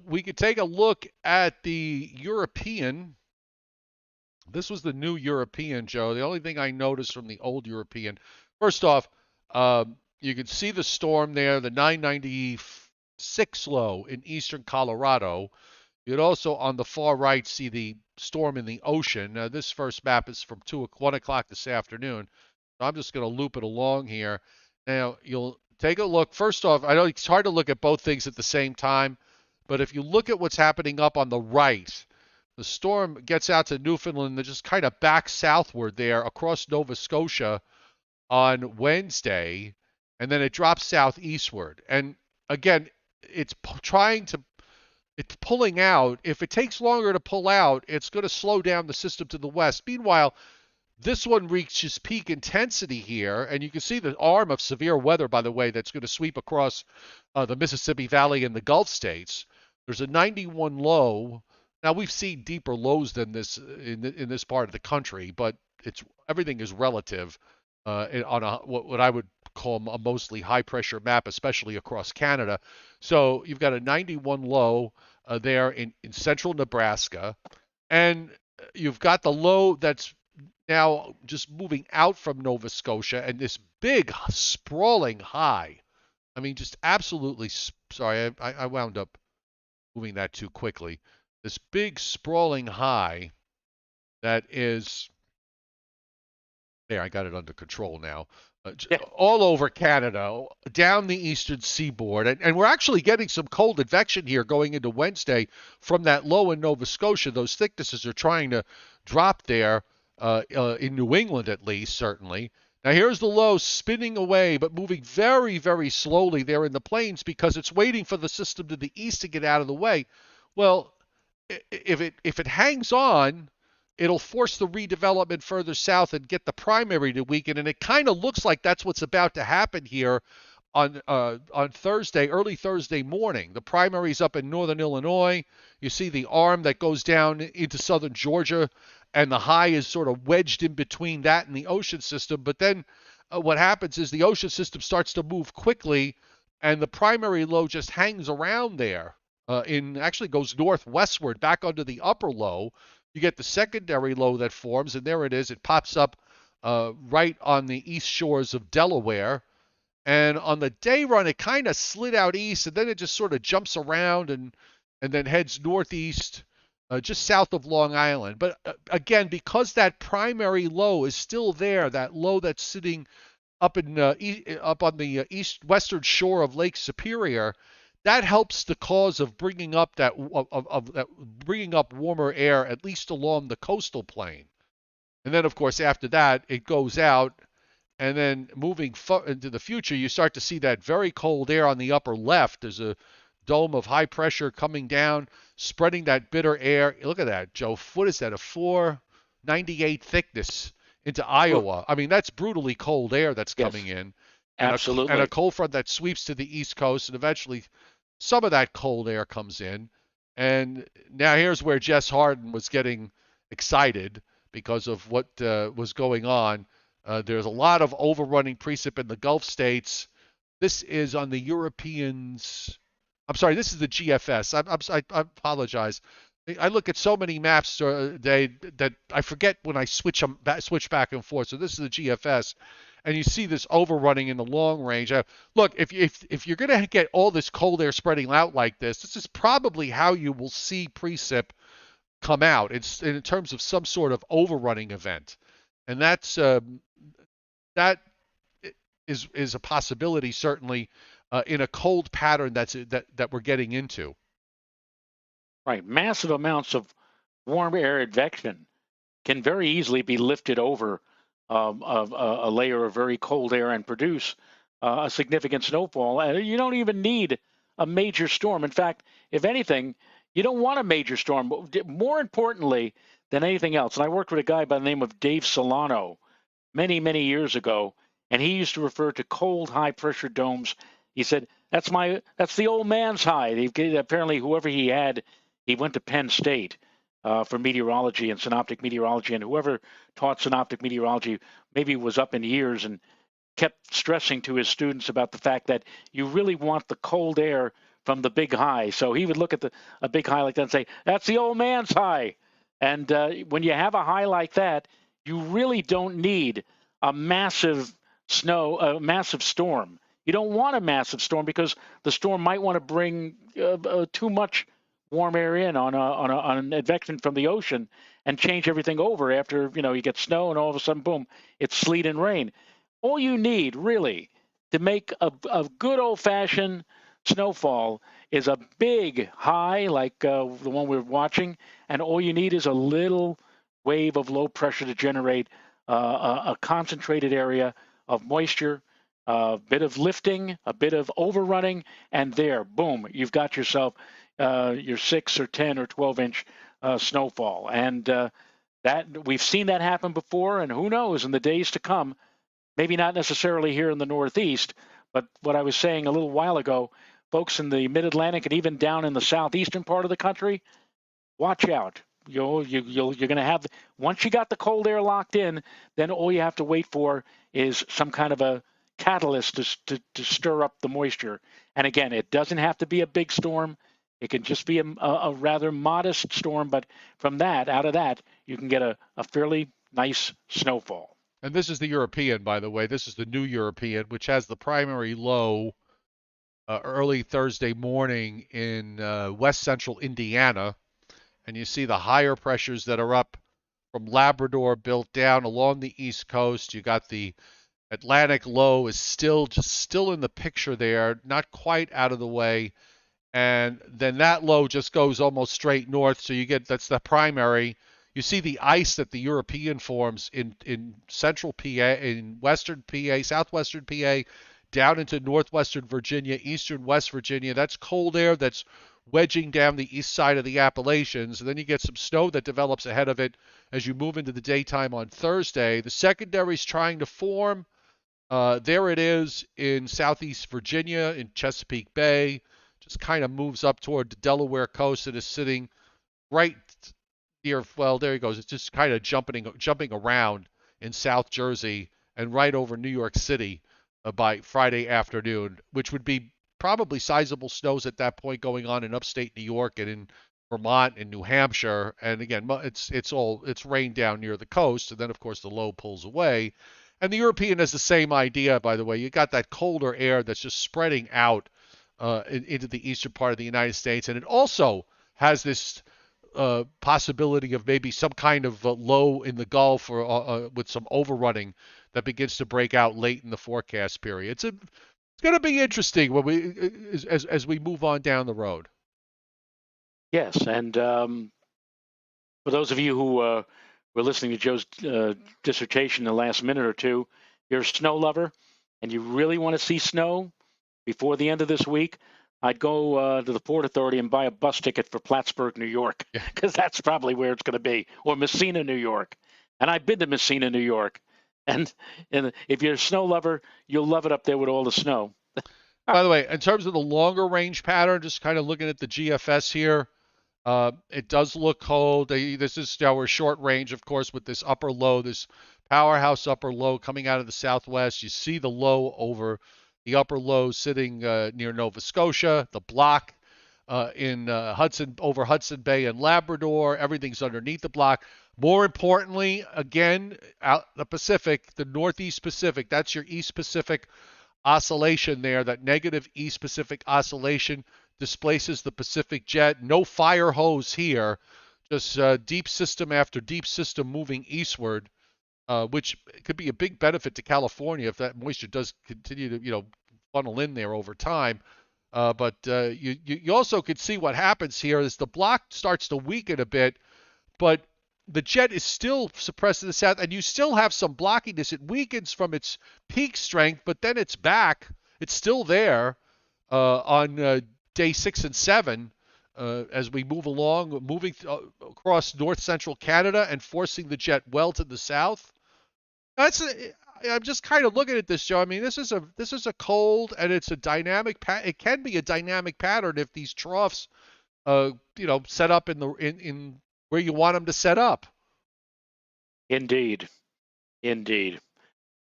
We could take a look at the European. This was the new European, Joe. The only thing I noticed from the old European, first off, you can see the storm there, the 996 low in eastern Colorado. You'd also on the far right see the storm in the ocean. This first map is from 1 o'clock this afternoon. So I'm just going to loop it along here. Now, you'll take a look. First off, I know it's hard to look at both things at the same time, but if you look at what's happening up on the right, the storm gets out to Newfoundland and just kind of back southward there across Nova Scotia on Wednesday, and then it drops southeastward. And again, it's pulling out. If it takes longer to pull out, it's going to slow down the system to the west. Meanwhile, this one reaches peak intensity here, and you can see the arm of severe weather, by the way, that's going to sweep across the Mississippi Valley and the Gulf states. There's a 91 low. Now, we've seen deeper lows than this in this part of the country, but everything is relative on what I would call a mostly high-pressure map, especially across Canada. So you've got a 91 low there in central Nebraska, and you've got the low that's now just moving out from Nova Scotia, and this big sprawling high. I mean, just absolutely, sorry, I wound up moving that too quickly. This big sprawling high that is, there, I got it under control now. Yeah. all over Canada, down the eastern seaboard. And we're actually getting some cold advection here going into Wednesday from that low in Nova Scotia. Those thicknesses are trying to drop there in New England, at least, certainly. Now, here's the low spinning away, but moving very, very slowly there in the plains because it's waiting for the system to the east to get out of the way. Well, if it hangs on, it'll force the redevelopment further south and get the primary to weaken. And it kind of looks like that's what's about to happen here on Thursday, early Thursday morning. The primary's up in northern Illinois. You see the arm that goes down into southern Georgia, and the high is sort of wedged in between that and the ocean system. But then what happens is the ocean system starts to move quickly, and the primary low just hangs around there. Actually goes northwestward back under the upper low. You get the secondary low that forms, and there it is. It pops up right on the east shores of Delaware. And on the day run, it kind of slid out east, and then it just sort of jumps around and then heads northeast, just south of Long Island. But again, because that primary low is still there, that low that's sitting up up on the east western shore of Lake Superior, that helps the cause of bringing up bringing up warmer air, at least along the coastal plain. And then, of course, after that, it goes out, and then moving into the future, you start to see that very cold air on the upper left. There's a dome of high pressure coming down, spreading that bitter air. Look at that, Joe. What is that? A 498 thickness into Iowa. I mean, that's brutally cold air that's coming in. Absolutely. And a cold front that sweeps to the east coast, and eventually some of that cold air comes in. And now here's where Jess Harden was getting excited because of what was going on. There's a lot of overrunning precip in the Gulf states. This is on the Europeans. I'm sorry, this is the GFS. I apologize. I look at so many maps today that I forget when I switch back and forth. So this is the GFS, and you see this overrunning in the long range. Look, if you're going to get all this cold air spreading out like this is probably how you will see precip come out. It's in terms of some sort of overrunning event, and that is a possibility certainly in a cold pattern that we're getting into. Right, massive amounts of warm air advection can very easily be lifted over a layer of very cold air and produce a significant snowfall. And you don't even need a major storm. In fact, if anything, you don't want a major storm. More importantly than anything else, and I worked with a guy by the name of Dave Solano many, many years ago, and he used to refer to cold, high-pressure domes. He said, that's the old man's high. Apparently, whoever he had, he went to Penn State for meteorology and synoptic meteorology, and whoever taught synoptic meteorology maybe was up in years and kept stressing to his students about the fact that you really want the cold air from the big high. So he would look at a big high like that and say, that's the old man's high. And when you have a high like that, you really don't need a massive storm. You don't want a massive storm because the storm might want to bring too much warm air in on an advection from the ocean and change everything over after, you get snow and all of a sudden, boom, it's sleet and rain. All you need really to make a good old-fashioned snowfall is a big high like the one we're watching, and all you need is a little wave of low pressure to generate a concentrated area of moisture, a bit of lifting, a bit of overrunning, and there, boom, you've got yourself your 6 or 10 or 12-inch snowfall. And that we've seen that happen before, and who knows, in the days to come, maybe not necessarily here in the Northeast, but what I was saying a little while ago, folks in the Mid-Atlantic and even down in the southeastern part of the country, watch out. You're going to have, once you got the cold air locked in, then all you have to wait for is some kind of a catalyst to stir up the moisture. And again, it doesn't have to be a big storm. It can just be a rather modest storm, but from that, out of that, you can get a fairly nice snowfall. And this is the European, by the way. This is the new European, which has the primary low early Thursday morning in west central Indiana. And you see the higher pressures that are up from Labrador built down along the East Coast. You got the Atlantic low is still in the picture there, not quite out of the way. And then that low just goes almost straight north. So that's the primary. You see the ice that the European forms in central PA, in western PA, southwestern PA, down into northwestern Virginia, eastern West Virginia. That's cold air that's wedging down the east side of the Appalachians. And then you get some snow that develops ahead of it as you move into the daytime on Thursday. The secondary's trying to form. There it is in southeast Virginia, in Chesapeake Bay. Just kind of moves up toward the Delaware coast and is sitting right near, well, there he goes. It's just kind of jumping around in South Jersey and right over New York City by Friday afternoon, which would be probably sizable snows at that point going on in upstate New York and in Vermont and New Hampshire. And again, it's rain down near the coast, and then of course the low pulls away. And the European has the same idea, by the way. You got that colder air that's just spreading out into the eastern part of the United States, and it also has this possibility of maybe some kind of low in the Gulf or with some overrunning that begins to break out late in the forecast period. It's going to be interesting when as we move on down the road. Yes, and for those of you who were listening to Joe's dissertation in the last minute or two, you're a snow lover, and you really want to see snow before the end of this week, I'd go to the Port Authority and buy a bus ticket for Plattsburgh, New York, because that's probably where it's going to be, or Messina, New York. And I've been to Messina, New York. And if you're a snow lover, you'll love it up there with all the snow. By the way, in terms of the longer range pattern, just kind of looking at the GFS here, it does look cold. This is our short range, of course, with this upper low, this powerhouse upper low coming out of the southwest. You see the low over the upper low sitting near Nova Scotia, the block in over Hudson Bay and Labrador. Everything's underneath the block. More importantly, again, out the Pacific, the Northeast Pacific, that's your East Pacific oscillation there. That negative East Pacific oscillation displaces the Pacific jet. No fire hose here, just deep system after deep system moving eastward. Which could be a big benefit to California if that moisture does continue to, funnel in there over time. But you also could see what happens here as the block starts to weaken a bit, but the jet is still suppressed to the south, and you still have some blockiness. It weakens from its peak strength, but then it's back. It's still there on day 6 and 7. As we move along, moving across north central Canada and forcing the jet well to the south. I'm just kind of looking at this, Joe. I mean, this is a cold, and it's a dynamic. It can be a dynamic pattern if these troughs, set up in where you want them to set up. Indeed.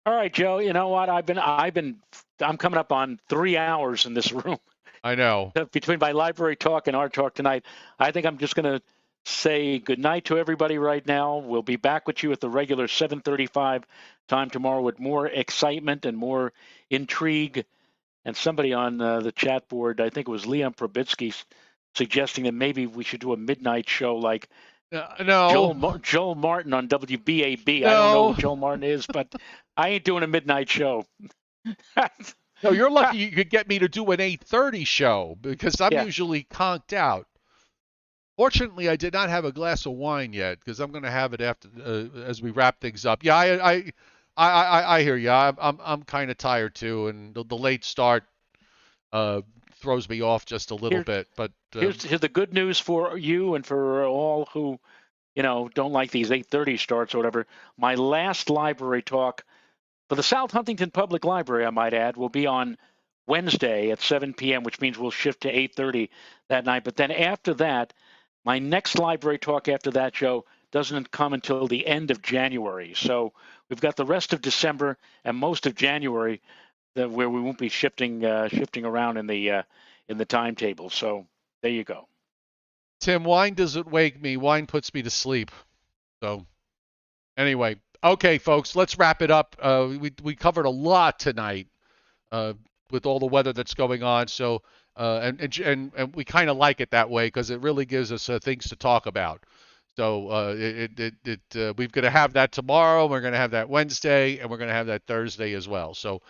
All right, Joe. You know what? I'm coming up on 3 hours in this room. I know. Between my library talk and our talk tonight, I think I'm just going to say goodnight to everybody right now. We'll be back with you at the regular 7:35 time tomorrow with more excitement and more intrigue. And somebody on the chat board, I think it was Leon Probitsky, suggesting that maybe we should do a midnight show like no. Joel Martin on WBAB. No. I don't know who Joel Martin is, but I ain't doing a midnight show. No, you're lucky you could get me to do an 8:30 show because I'm usually conked out. Fortunately, I did not have a glass of wine yet because I'm going to have it after as we wrap things up. Yeah, I hear you. I'm kind of tired too, and the late start throws me off just a little bit. But here's the good news for you and for all who don't like these 8:30 starts or whatever. My last library talk for the South Huntington Public Library, I might add, will be on Wednesday at 7 p.m., which means we'll shift to 8:30 that night. But then after that, my next library talk after that, Joe, doesn't come until the end of January. So we've got the rest of December and most of January where we won't be shifting around in the timetable. So there you go. Tim, wine doesn't wake me. Wine puts me to sleep. So anyway. Okay, folks, let's wrap it up. We covered a lot tonight with all the weather that's going on. So and we kind of like it that way because it really gives us things to talk about. So we're going to have that tomorrow. We're going to have that Wednesday, and we're going to have that Thursday as well. So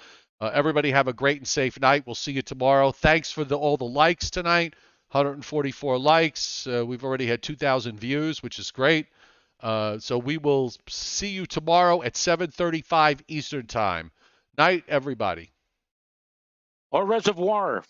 everybody have a great and safe night. We'll see you tomorrow. Thanks for all the likes tonight. 144 likes. We've already had 2,000 views, which is great. So we will see you tomorrow at 7:35 Eastern Time. Night, everybody. Or reservoir.